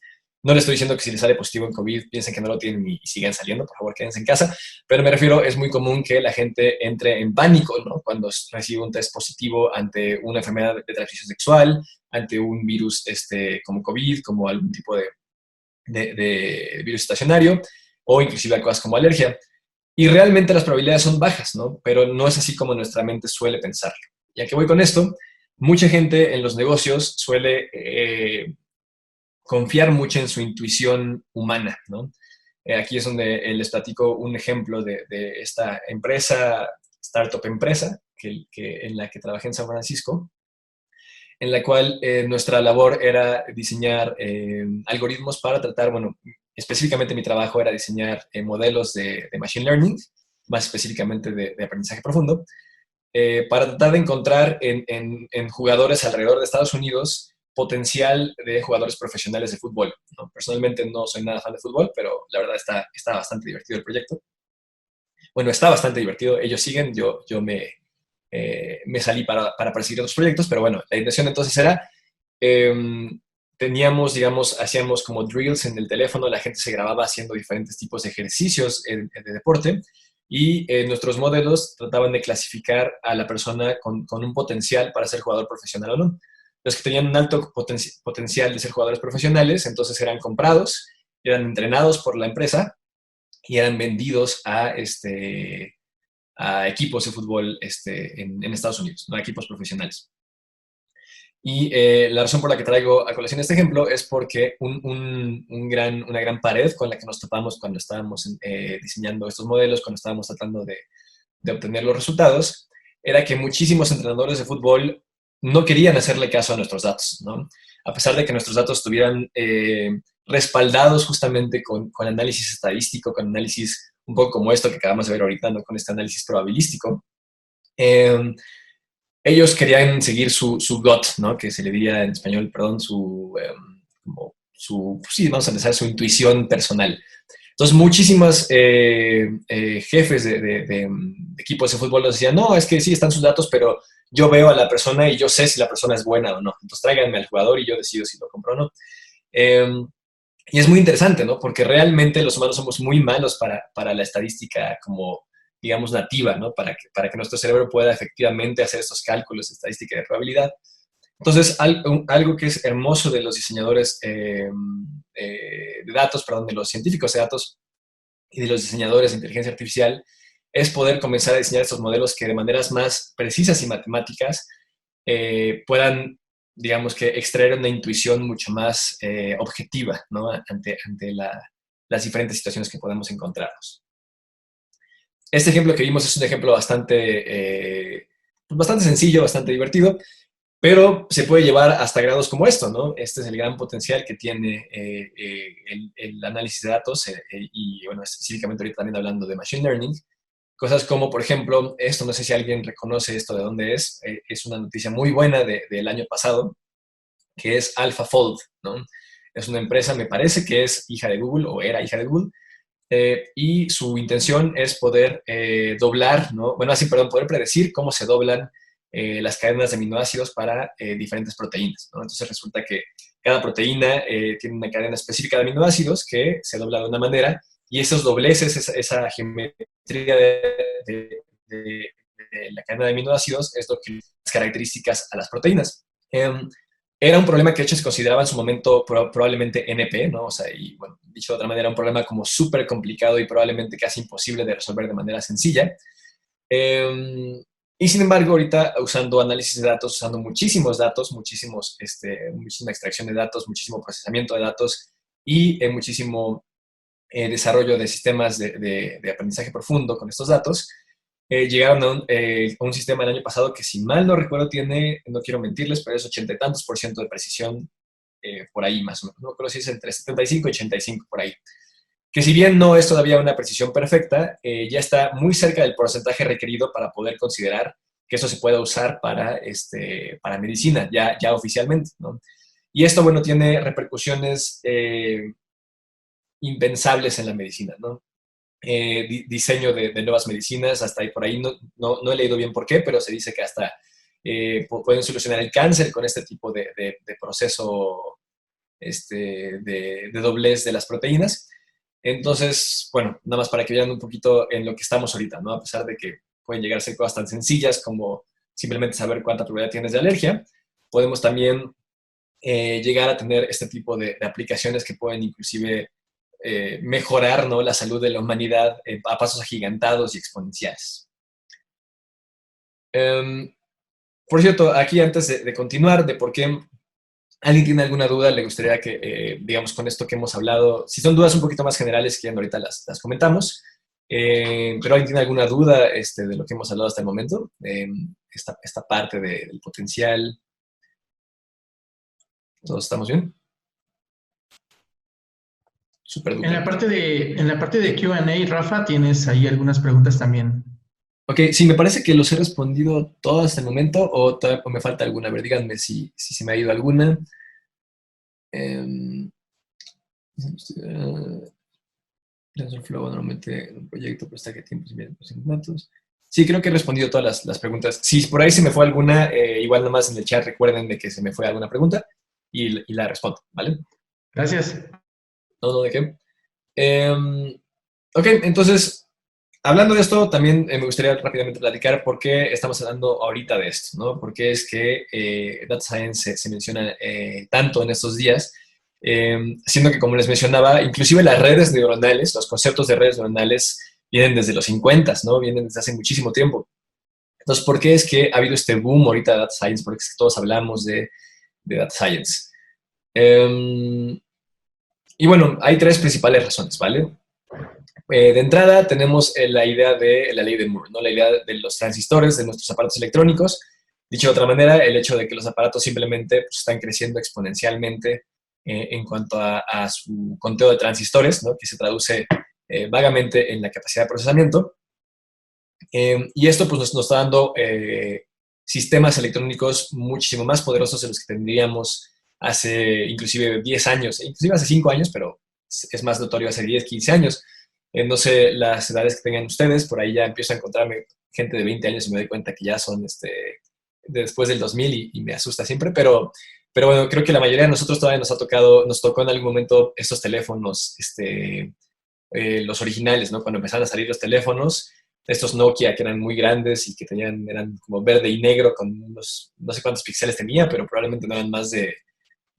No les estoy diciendo que si les sale positivo en COVID, piensen que no lo tienen y sigan saliendo, por favor, quédense en casa. Pero me refiero, es muy común que la gente entre en pánico, ¿no?, cuando recibe un test positivo ante una enfermedad de transmisión sexual, ante un virus como COVID, como algún tipo de virus estacionario, o inclusive a cosas como alergia. Y realmente las probabilidades son bajas, ¿no? Pero no es así como nuestra mente suele pensarlo. Ya que voy con esto, mucha gente en los negocios suele confiar mucho en su intuición humana, ¿no? Aquí es donde les platico un ejemplo de esta empresa, startup empresa, en la que trabajé en San Francisco, en la cual nuestra labor era diseñar algoritmos para tratar, bueno, específicamente mi trabajo era diseñar modelos de Machine Learning, más específicamente de aprendizaje profundo, para tratar de encontrar en jugadores alrededor de Estados Unidos potencial de jugadores profesionales de fútbol, ¿no? Personalmente no soy nada fan de fútbol, pero la verdad está bastante divertido el proyecto. Bueno, está bastante divertido. Ellos siguen, yo me salí para perseguir otros proyectos, pero bueno, la intención entonces era, eh, teníamos, digamos, hacíamos como drills en el teléfono, la gente se grababa haciendo diferentes tipos de ejercicios de deporte y nuestros modelos trataban de clasificar a la persona con un potencial para ser jugador profesional o no. Los que tenían un alto potencial de ser jugadores profesionales, entonces eran comprados, eran entrenados por la empresa y eran vendidos a equipos de fútbol en Estados Unidos, no a equipos profesionales. Y la razón por la que traigo a colación este ejemplo es porque una gran pared con la que nos topamos cuando estábamos diseñando estos modelos, cuando estábamos tratando de obtener los resultados, era que muchísimos entrenadores de fútbol no querían hacerle caso a nuestros datos, ¿no? A pesar de que nuestros datos estuvieran respaldados justamente con análisis estadístico, con análisis un poco como esto que acabamos de ver ahorita, ¿no?, con este análisis probabilístico. Ellos querían seguir su gut, ¿no?, que se le diría en español, perdón, sí, vamos a empezar, su intuición personal. Entonces, muchísimos jefes de equipos de fútbol nos decían, no, es que sí, están sus datos, pero yo veo a la persona y yo sé si la persona es buena o no. Entonces, tráiganme al jugador y yo decido si lo compro o no. Eh, y es muy interesante, ¿no? Porque realmente los humanos somos muy malos para la estadística como, digamos, nativa, ¿no? Para que nuestro cerebro pueda efectivamente hacer estos cálculos de estadística de probabilidad. Entonces, algo que es hermoso de los diseñadores de datos, perdón, de los científicos de datos y de los diseñadores de inteligencia artificial, es poder comenzar a diseñar estos modelos que de maneras más precisas y matemáticas puedan digamos que extraer una intuición mucho más objetiva, ¿no? Ante las diferentes situaciones que podemos encontrarnos. Este ejemplo que vimos es un ejemplo bastante sencillo, bastante divertido, pero se puede llevar hasta grados como esto, ¿no? Este es el gran potencial que tiene el análisis de datos y, bueno, específicamente ahorita también hablando de Machine Learning. Cosas como, por ejemplo, esto, no sé si alguien reconoce esto de dónde es una noticia muy buena del año pasado, que es AlphaFold, ¿no? Es una empresa, me parece que es hija de Google o era hija de Google, y su intención es poder doblar, ¿no? Bueno, así, perdón, poder predecir cómo se doblan las cadenas de aminoácidos para diferentes proteínas, ¿no? Entonces resulta que cada proteína tiene una cadena específica de aminoácidos que se dobla de una manera y esos dobleces, esa geometría de la cadena de aminoácidos es lo que las características a las proteínas. Era un problema que de hecho se consideraba en su momento probablemente NP, ¿no? O sea, y bueno, dicho de otra manera, un problema como súper complicado y probablemente casi imposible de resolver de manera sencilla. Y sin embargo, ahorita usando análisis de datos, usando muchísimos datos, muchísima extracción de datos, muchísimo procesamiento de datos y muchísimo desarrollo de sistemas de aprendizaje profundo con estos datos, llegaron a un sistema el año pasado que, si mal no recuerdo, tiene, no quiero mentirles, pero es 80 y tantos por ciento de precisión, por ahí más o menos. No creo si es entre 75 y 85 por ahí. Que si bien no es todavía una precisión perfecta, ya está muy cerca del porcentaje requerido para poder considerar que eso se pueda usar para medicina, ya oficialmente, ¿no? Y esto, bueno, tiene repercusiones impensables en la medicina, ¿no? Diseño de nuevas medicinas, hasta ahí por ahí no he leído bien por qué, pero se dice que hasta pueden solucionar el cáncer con este tipo de proceso de doblez de las proteínas. Entonces, bueno, nada más para que vean un poquito en lo que estamos ahorita, ¿no? A pesar de que pueden llegar a ser cosas tan sencillas como simplemente saber cuánta probabilidad tienes de alergia, podemos también llegar a tener este tipo de aplicaciones que pueden inclusive mejorar, ¿no?, la salud de la humanidad a pasos agigantados y exponenciales. Por cierto, aquí antes de continuar, de por qué alguien tiene alguna duda, le gustaría que, digamos, con esto que hemos hablado, si son dudas un poquito más generales, que ahorita las comentamos, pero alguien tiene alguna duda de lo que hemos hablado hasta el momento, esta parte del potencial. ¿Todos estamos bien? Súper En duper. la parte de Q&A, Rafa, tienes ahí algunas preguntas también. Ok, sí, me parece que los he respondido todos hasta el momento o me falta alguna. A ver, díganme si se me ha ido alguna. Eh, TensorFlow normalmente en un proyecto presta que tiempos y medios datos. Sí, creo que he respondido todas las preguntas. Si por ahí se me fue alguna, igual nomás en el chat recuerden de que se me fue alguna pregunta y la respondo, ¿vale? Gracias. No, de qué. Ok, entonces, hablando de esto, también me gustaría rápidamente platicar por qué estamos hablando ahorita de esto, ¿no? Por qué es que Data Science se menciona tanto en estos días, siendo que, como les mencionaba, inclusive las redes neuronales, los conceptos de redes neuronales vienen desde los 50, ¿no? Vienen desde hace muchísimo tiempo. Entonces, ¿por qué es que ha habido este boom ahorita de Data Science? Porque es que todos hablamos de Data Science. Y bueno, hay tres principales razones, ¿vale? De entrada tenemos la idea de la ley de Moore, ¿no? La idea de los transistores de nuestros aparatos electrónicos. Dicho de otra manera, el hecho de que los aparatos simplemente pues, están creciendo exponencialmente en cuanto a su conteo de transistores, ¿no?, que se traduce vagamente en la capacidad de procesamiento. Y esto pues, nos está dando sistemas electrónicos muchísimo más poderosos de los que tendríamos hace inclusive 10 años, inclusive hace 5 años, pero es más notorio hace 10, 15 años. No sé las edades que tengan ustedes, por ahí ya empiezo a encontrarme gente de 20 años y me doy cuenta que ya son después del 2000 y me asusta siempre, pero bueno, creo que la mayoría de nosotros todavía nos tocó en algún momento estos teléfonos, los originales, ¿no? Cuando empezaron a salir los teléfonos, estos Nokia que eran muy grandes y que eran como verde y negro con unos, no sé cuántos píxeles tenía, pero probablemente no eran más de,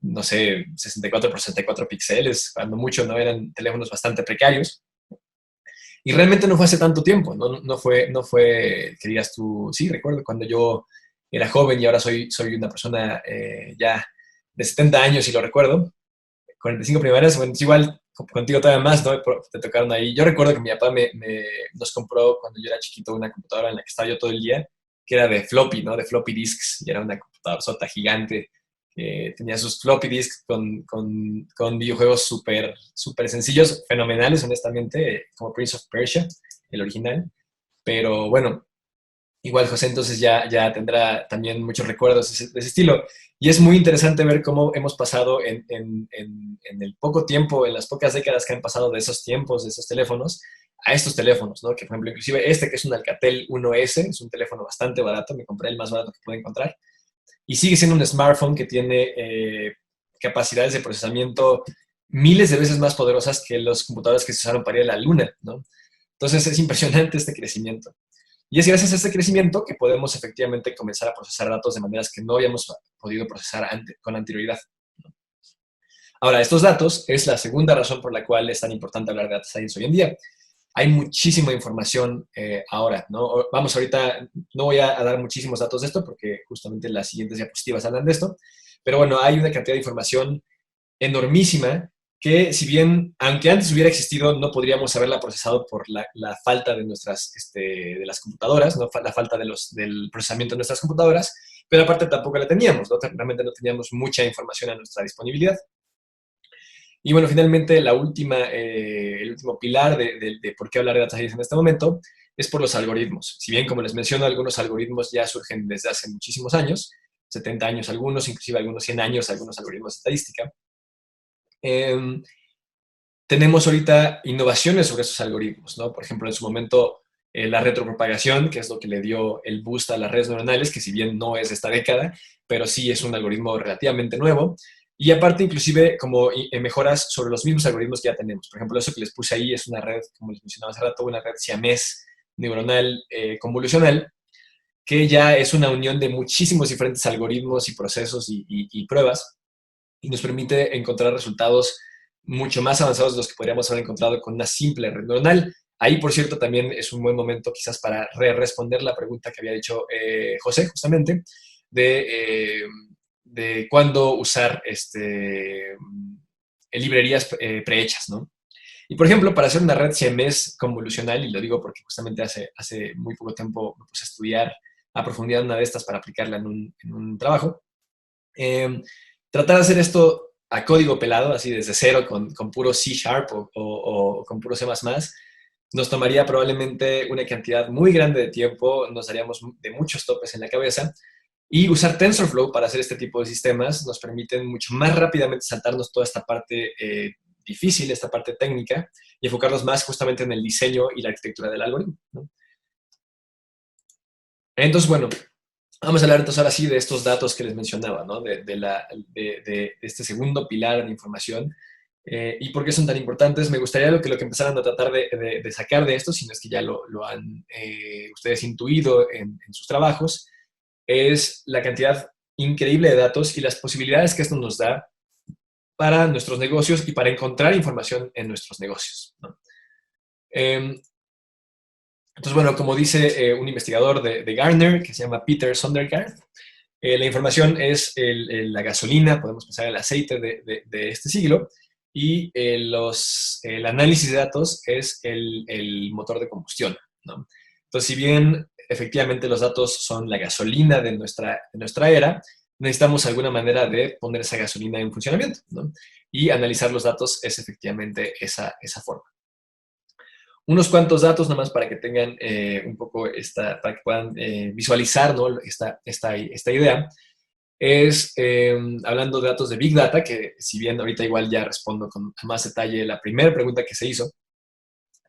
no sé, 64 por 64 píxeles, cuando mucho, ¿no? Eran teléfonos bastante precarios. Y realmente no fue hace tanto tiempo, no fue que digas tú, sí, recuerdo cuando yo era joven y ahora soy una persona ya de 70 años y lo recuerdo. 45 primaveras, bueno, es igual contigo todavía más, ¿no? Te tocaron ahí. Yo recuerdo que mi papá nos compró cuando yo era chiquito una computadora en la que estaba yo todo el día, que era de floppy, ¿no? De floppy disks, y era una computadora sota gigante. Tenía sus floppy disks con videojuegos súper súper sencillos, fenomenales, honestamente, como Prince of Persia, el original. Pero bueno, igual José entonces ya tendrá también muchos recuerdos de ese estilo. Y es muy interesante ver cómo hemos pasado en el poco tiempo, en las pocas décadas que han pasado de esos tiempos, de esos teléfonos, a estos teléfonos, ¿no? Que por ejemplo, inclusive este que es un Alcatel 1S, es un teléfono bastante barato, me compré el más barato que pude encontrar, y sigue siendo un smartphone que tiene capacidades de procesamiento miles de veces más poderosas que los computadores que se usaron para ir a la luna, ¿no? Entonces es impresionante este crecimiento. Y es gracias a este crecimiento que podemos efectivamente comenzar a procesar datos de maneras que no habíamos podido procesar con anterioridad. Ahora, estos datos es la segunda razón por la cual es tan importante hablar de data science hoy en día. Hay muchísima información ahora, ¿no? Vamos, ahorita no voy a dar muchísimos datos de esto porque justamente las siguientes diapositivas hablan de esto, pero bueno, hay una cantidad de información enormísima que si bien, aunque antes hubiera existido, no podríamos haberla procesado por la falta de de las computadoras, ¿no? La falta del procesamiento de nuestras computadoras, pero aparte tampoco la teníamos, ¿no? Realmente no teníamos mucha información a nuestra disponibilidad. Y bueno, finalmente el último pilar de por qué hablar de data science en este momento es por los algoritmos. Si bien, como les menciono, algunos algoritmos ya surgen desde hace muchísimos años, 70 años algunos, inclusive algunos 100 años, algunos algoritmos de estadística. Tenemos ahorita innovaciones sobre esos algoritmos, ¿no? Por ejemplo, en su momento, la retropropagación, que es lo que le dio el boost a las redes neuronales, que si bien no es de esta década, pero sí es un algoritmo relativamente nuevo. Y aparte, inclusive, como mejoras sobre los mismos algoritmos que ya tenemos. Por ejemplo, eso que les puse ahí es una red, como les mencionaba hace rato, una red siamés neuronal convolucional, que ya es una unión de muchísimos diferentes algoritmos y procesos y pruebas, y nos permite encontrar resultados mucho más avanzados de los que podríamos haber encontrado con una simple red neuronal. Ahí, por cierto, también es un buen momento quizás para responder la pregunta que había dicho José, justamente, de cuándo usar librerías prehechas, ¿no? Y, por ejemplo, para hacer una red siamés convolucional, y lo digo porque justamente hace muy poco tiempo me puse a estudiar a profundidad una de estas para aplicarla en un trabajo, tratar de hacer esto a código pelado, así desde cero, con puro C# o con puro C++, nos tomaría probablemente una cantidad muy grande de tiempo, nos daríamos de muchos topes en la cabeza, y usar TensorFlow para hacer este tipo de sistemas nos permiten mucho más rápidamente saltarnos toda esta parte difícil, esta parte técnica, y enfocarnos más justamente en el diseño y la arquitectura del algoritmo, ¿no? Entonces, bueno, vamos a hablar entonces ahora sí de estos datos que les mencionaba, ¿no? De este segundo pilar de información y por qué son tan importantes. Me gustaría lo que empezaran a tratar de sacar de esto, si no es que ya lo han ustedes intuido en sus trabajos, es la cantidad increíble de datos y las posibilidades que esto nos da para nuestros negocios y para encontrar información en nuestros negocios, ¿no? Entonces, bueno, como dice un investigador de Gartner, que se llama Peter Sondergaard, la información es la gasolina, podemos pensar el aceite de este siglo, y el análisis de datos es el motor de combustión, ¿no? Entonces, si bien efectivamente los datos son la gasolina de nuestra era, necesitamos alguna manera de poner esa gasolina en funcionamiento, ¿no? Y analizar los datos es efectivamente esa forma. Unos cuantos datos nada más para que tengan un poco para que puedan visualizar, ¿no? esta idea. Es, hablando de datos de Big Data, que si bien ahorita igual ya respondo con más detalle la primera pregunta que se hizo,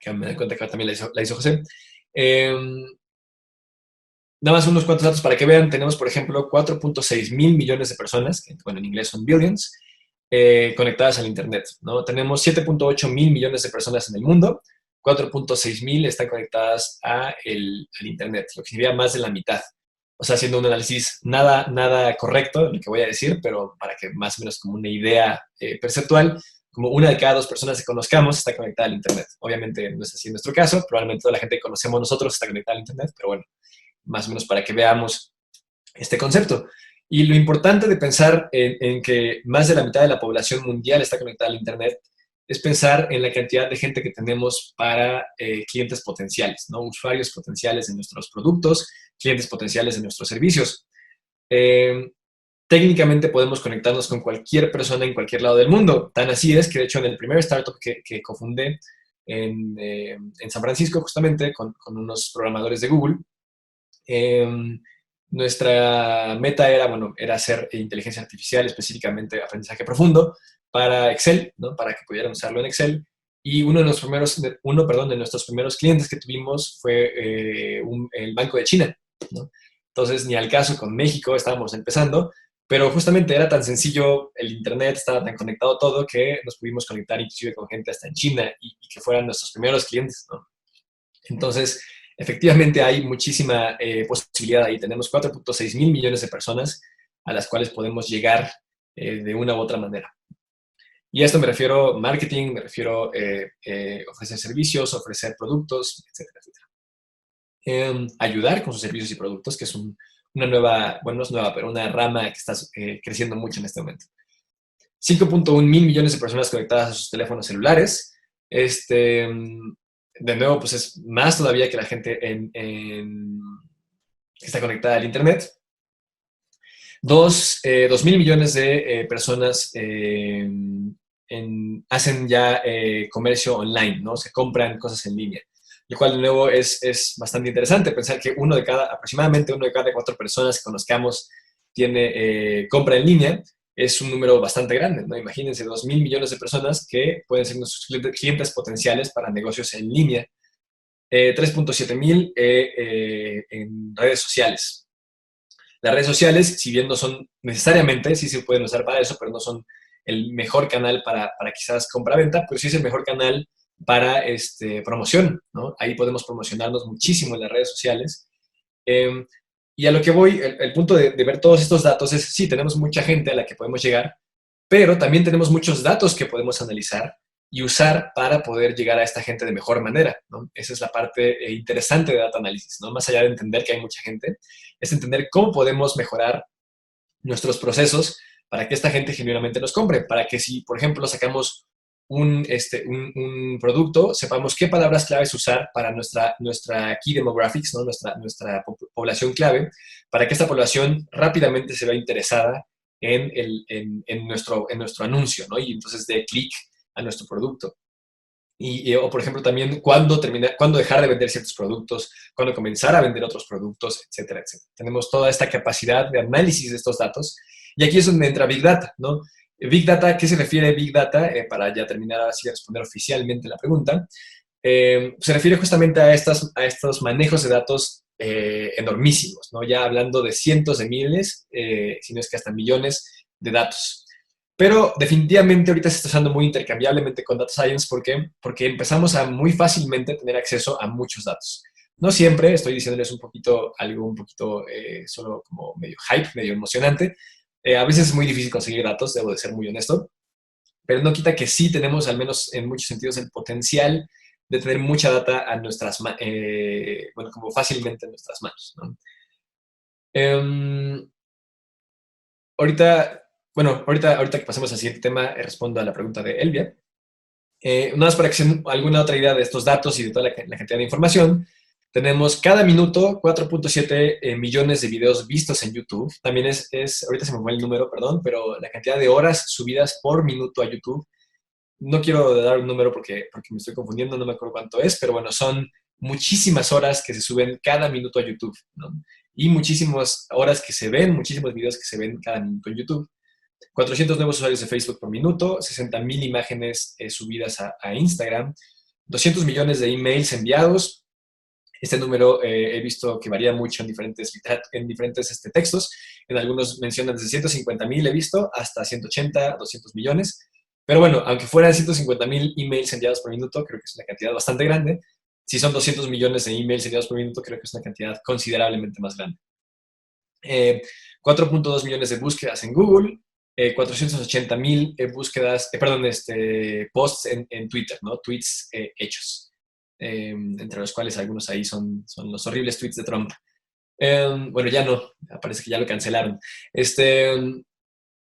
que me doy cuenta que también la hizo José. Nada más unos cuantos datos para que vean. Tenemos, por ejemplo, 4.6 mil millones de personas, que bueno, en inglés son billions, conectadas al Internet, ¿no? Tenemos 7.8 mil millones de personas en el mundo, 4.6 mil están conectadas al Internet, lo que sería más de la mitad. O sea, haciendo un análisis nada correcto, lo que voy a decir, pero para que más o menos como una idea perceptual, como una de cada dos personas que conozcamos está conectada al Internet. Obviamente no es así en nuestro caso, probablemente toda la gente que conocemos nosotros está conectada al Internet, pero bueno, más o menos para que veamos este concepto. Y lo importante de pensar en que más de la mitad de la población mundial está conectada al Internet es pensar en la cantidad de gente que tenemos para clientes potenciales, ¿no? Usuarios potenciales de nuestros productos, clientes potenciales de nuestros servicios. Eh, Técnicamente podemos conectarnos con cualquier persona en cualquier lado del mundo. Tan así es que, de hecho, en el primer startup que cofundé en San Francisco, justamente, con unos programadores de Google, eh, nuestra meta era, bueno, era hacer inteligencia artificial, específicamente aprendizaje profundo, para Excel, ¿no? Para que pudieran usarlo en Excel. Y perdón, de nuestros primeros clientes que tuvimos fue el Banco de China, ¿no? Entonces, ni al caso con México, estábamos empezando, pero justamente era tan sencillo, el Internet estaba tan conectado todo que nos pudimos conectar inclusive con gente hasta en China y que fueran nuestros primeros clientes, ¿no? Entonces, efectivamente hay muchísima posibilidad ahí. Tenemos 4.6 mil millones de personas a las cuales podemos llegar de una u otra manera. Y a esto me refiero marketing, me refiero ofrecer servicios, ofrecer productos, etcétera, etcétera. Ayudar con sus servicios y productos, que es una nueva, bueno, no es nueva, pero una rama que está creciendo mucho en este momento. 5.1 mil millones de personas conectadas a sus teléfonos celulares. De nuevo, pues es más todavía que la gente que está conectada al Internet. 2 mil millones de personas hacen ya comercio online, ¿no? Se compran cosas en línea. Lo cual, de nuevo, es bastante interesante pensar que aproximadamente uno de cada 4 personas que conozcamos compra en línea. Es un número bastante grande, ¿no? Imagínense, 2 mil millones de personas que pueden ser nuestros clientes potenciales para negocios en línea. 3.7 mil en redes sociales. Las redes sociales, si bien no son necesariamente, sí se pueden usar para eso, pero no son el mejor canal para quizás compra-venta, pero sí es el mejor canal para promoción, ¿no? Ahí podemos promocionarnos muchísimo en las redes sociales. Eh, y a lo que voy, el punto de ver todos estos datos es, sí, tenemos mucha gente a la que podemos llegar, pero también tenemos muchos datos que podemos analizar y usar para poder llegar a esta gente de mejor manera, ¿no? Esa es la parte interesante de data análisis, ¿no? Más allá de entender que hay mucha gente, es entender cómo podemos mejorar nuestros procesos para que esta gente genuinamente nos compre, para que si, por ejemplo, sacamos un producto, sepamos qué palabras claves usar para nuestra key demographics, ¿no? Nuestra población clave, para que esta población rápidamente se vea interesada en nuestro anuncio, ¿no? Y entonces dé clic a nuestro producto. O, por ejemplo, también cuándo dejar de vender ciertos productos, cuándo comenzar a vender otros productos, etcétera, etcétera. Tenemos toda esta capacidad de análisis de estos datos. Y aquí es donde entra Big Data, ¿no? Big Data, ¿qué se refiere Big Data? Para ya terminar así de responder oficialmente la pregunta, se refiere justamente a estos manejos de datos enormísimos, ¿no? Ya hablando de cientos de miles, si no es que hasta millones de datos. Pero definitivamente ahorita se está usando muy intercambiablemente con Data Science. ¿Por qué? Porque empezamos a muy fácilmente tener acceso a muchos datos. No siempre, estoy diciéndoles algo un poquito solo como medio hype, medio emocionante. A veces es muy difícil conseguir datos, debo de ser muy honesto, pero no quita que sí tenemos, al menos en muchos sentidos, el potencial de tener mucha data bueno, como fácilmente en nuestras manos, ¿no? Eh, ahorita que pasemos al siguiente tema, respondo a la pregunta de Elvia. Nada más para que se den alguna otra idea de estos datos y de toda la cantidad de información. Tenemos cada minuto 4.7 millones de videos vistos en YouTube. También ahorita se me fue el número, perdón, pero la cantidad de horas subidas por minuto a YouTube. No quiero dar un número porque me estoy confundiendo, no me acuerdo cuánto es, pero bueno, son muchísimas horas que se suben cada minuto a YouTube, ¿no? Y muchísimas horas que se ven, muchísimos videos que se ven cada minuto en YouTube. 400 nuevos usuarios de Facebook por minuto, 60,000 imágenes subidas a Instagram, 200 millones de emails enviados. Este número he visto que varía mucho en diferentes textos. En algunos mencionan desde 150,000, he visto, hasta 180, 200 millones. Pero bueno, aunque fueran 150,000 emails enviados por minuto, creo que es una cantidad bastante grande. Si son 200 millones de emails enviados por minuto, creo que es una cantidad considerablemente más grande. 4.2 millones de búsquedas en Google, 480,000 búsquedas, posts en Twitter, ¿no? Tweets hechos, entre los cuales algunos ahí son los horribles tweets de Trump. Bueno, ya no, parece que ya lo cancelaron. Este,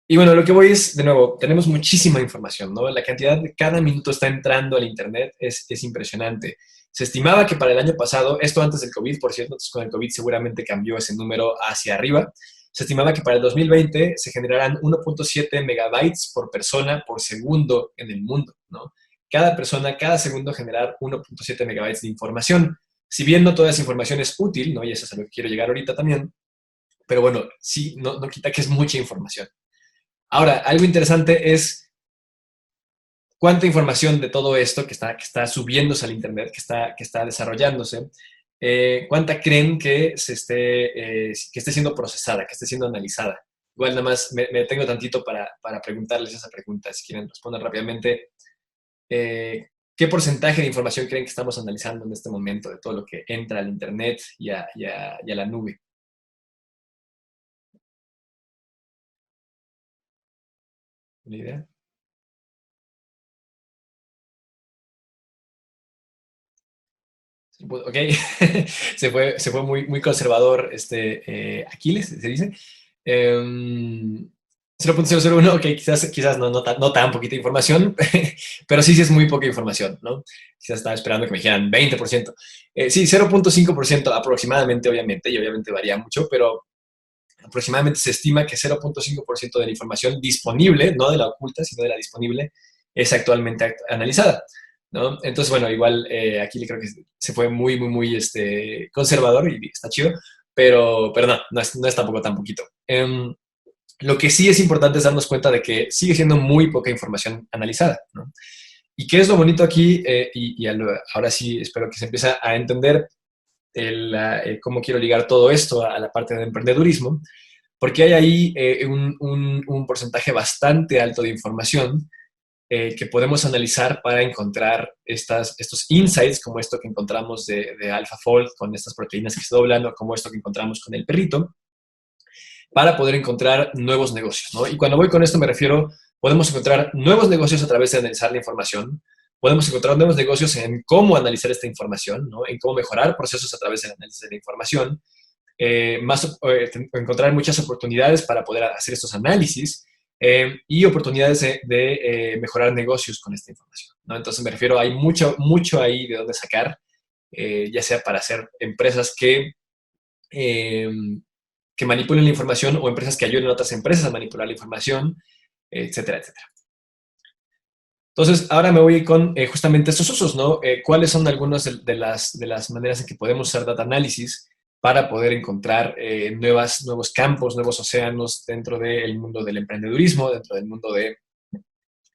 y bueno, lo que voy es, de nuevo, tenemos muchísima información, ¿no? La cantidad de cada minuto está entrando al Internet es impresionante. Se estimaba que para el año pasado, esto antes del COVID, por cierto, entonces con el COVID seguramente cambió ese número hacia arriba. Se estimaba que para el 2020 se generarán 1.7 megabytes por persona por segundo en el mundo, ¿no? Cada persona, cada segundo generar 1.7 megabytes de información. Si bien no toda esa información es útil, ¿no? Y eso es a lo que quiero llegar ahorita también, pero bueno, sí, no quita que es mucha información. Ahora, algo interesante es cuánta información de todo esto que está subiéndose al Internet, que está desarrollándose, cuánta creen que esté siendo procesada, que esté siendo analizada. Igual nada más me detengo tantito para preguntarles esa pregunta, si quieren responder rápidamente. ¿Qué porcentaje de información creen que estamos analizando en este momento de todo lo que entra al Internet y a la nube? ¿Una idea? Ok, se fue muy conservador Aquiles, se dice. 0.001, ok, quizás no tan poquita información, pero sí es muy poca información, ¿no? Quizás estaba esperando que me dijeran 20%. Sí, 0.5% aproximadamente, obviamente, y obviamente varía mucho, pero aproximadamente se estima que 0.5% de la información disponible, no de la oculta, sino de la disponible, es actualmente analizada, ¿no? Entonces, bueno, igual aquí creo que se fue muy conservador y está chido, pero no es tampoco tan poquito. Lo que sí es importante es darnos cuenta de que sigue siendo muy poca información analizada, ¿no? ¿Y qué es lo bonito aquí? Ahora sí espero que se empiece a entender cómo quiero ligar todo esto a la parte de emprendedurismo, porque hay ahí un porcentaje bastante alto de información que podemos analizar para encontrar estos insights, como esto que encontramos de AlphaFold con estas proteínas que se doblan, o como esto que encontramos con el perrito, para poder encontrar nuevos negocios, ¿no? Y cuando voy con esto me refiero, podemos encontrar nuevos negocios a través de analizar la información, podemos encontrar nuevos negocios en cómo analizar esta información, ¿no? En cómo mejorar procesos a través del análisis de la información, encontrar muchas oportunidades para poder hacer estos análisis y oportunidades de mejorar negocios con esta información, ¿no? Entonces me refiero, hay mucho ahí de dónde sacar, ya sea para hacer empresas eh, que manipulen la información o empresas que ayuden a otras empresas a manipular la información, etcétera, etcétera. Entonces, ahora me voy con justamente estos usos, ¿no? ¿Cuáles son algunas de las maneras en que podemos usar data análisis para poder encontrar nuevos campos, nuevos océanos dentro del mundo del emprendedurismo, dentro del mundo de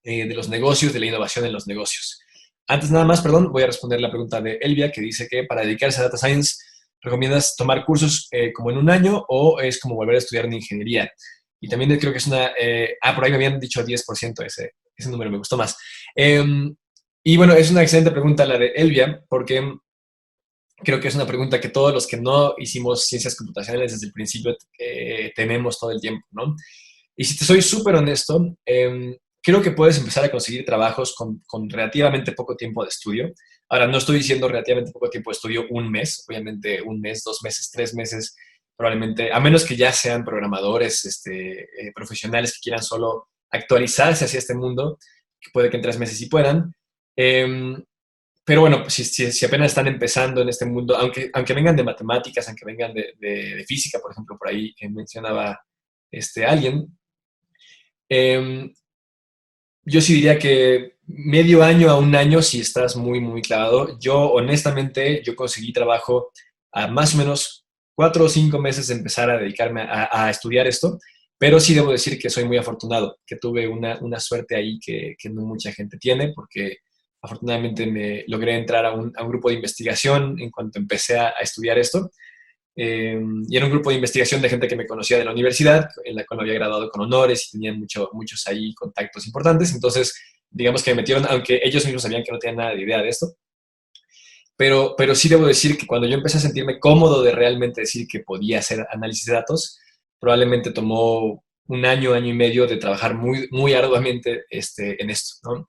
los negocios, de la innovación en los negocios? Antes nada más, perdón, voy a responder la pregunta de Elvia, que dice que para dedicarse a Data Science, ¿recomiendas tomar cursos como en un año o es como volver a estudiar en ingeniería? Y también creo que es por ahí me habían dicho 10%, ese número me gustó más. Y bueno, es una excelente pregunta la de Elvia, porque creo que es una pregunta que todos los que no hicimos ciencias computacionales desde el principio tenemos todo el tiempo, ¿no? Y si te soy súper honesto, creo que puedes empezar a conseguir trabajos con relativamente poco tiempo de estudio. Ahora, no estoy diciendo relativamente poco tiempo de estudio un mes, obviamente un mes, 2 meses, 3 meses, probablemente, a menos que ya sean programadores profesionales que quieran solo actualizarse hacia este mundo, que puede que en 3 meses sí puedan. Pero bueno, pues si apenas están empezando en este mundo, aunque vengan de matemáticas, aunque vengan de física, por ejemplo, por ahí mencionaba alguien, eh, yo sí diría que medio año a un año si estás muy clavado. Yo, honestamente, yo conseguí trabajo a más o menos 4 o 5 meses de empezar a dedicarme a estudiar esto, pero sí debo decir que soy muy afortunado, que tuve una suerte ahí que no mucha gente tiene, porque afortunadamente me logré entrar a un grupo de investigación en cuanto empecé a estudiar esto. Y era un grupo de investigación de gente que me conocía de la universidad, en la cual me había graduado con honores y tenían muchos ahí contactos importantes. Entonces, digamos que me metieron, aunque ellos mismos sabían que no tenían nada de idea de esto. Pero sí debo decir que cuando yo empecé a sentirme cómodo de realmente decir que podía hacer análisis de datos, probablemente tomó un año, año y medio de trabajar muy arduamente en esto, ¿no?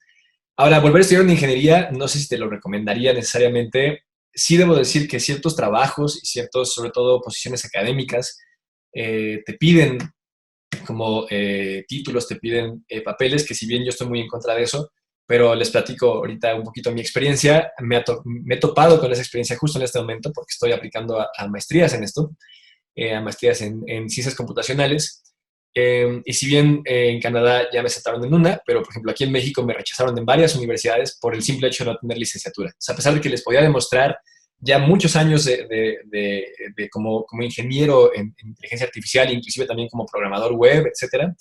Ahora, volver a estudiar una ingeniería, no sé si te lo recomendaría necesariamente, sí debo decir que ciertos trabajos y ciertos, sobre todo posiciones académicas, te piden como títulos, te piden papeles, que si bien yo estoy muy en contra de eso, pero les platico ahorita un poquito mi experiencia. Me he topado con esa experiencia justo en este momento porque estoy aplicando a maestrías en esto, a maestrías en ciencias computacionales. Y si bien en Canadá ya me aceptaron en una, pero por ejemplo aquí en México me rechazaron en varias universidades por el simple hecho de no tener licenciatura. O sea, a pesar de que les podía demostrar ya muchos años como ingeniero en inteligencia artificial, inclusive también como programador web, etcétera,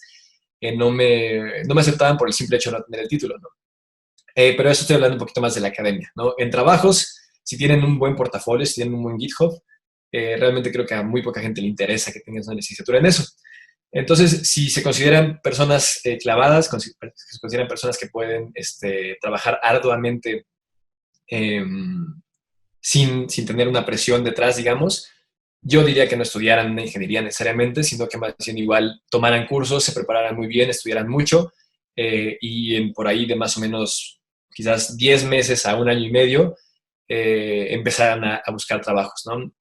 no me aceptaban por el simple hecho de no tener el título, ¿no? Pero eso estoy hablando un poquito más de la academia, ¿no? En trabajos, si tienen un buen portafolio, si tienen un buen GitHub, realmente creo que a muy poca gente le interesa que tengas una licenciatura en eso. Entonces, si se consideran personas clavadas, se consideran personas que pueden trabajar arduamente eh, sin tener una presión detrás, digamos, yo diría que no estudiaran una ingeniería necesariamente, sino que más bien igual tomaran cursos, se prepararan muy bien, estudiaran mucho por ahí de más o menos quizás 10 meses a un año y medio, empezaran a buscar trabajos, ¿no?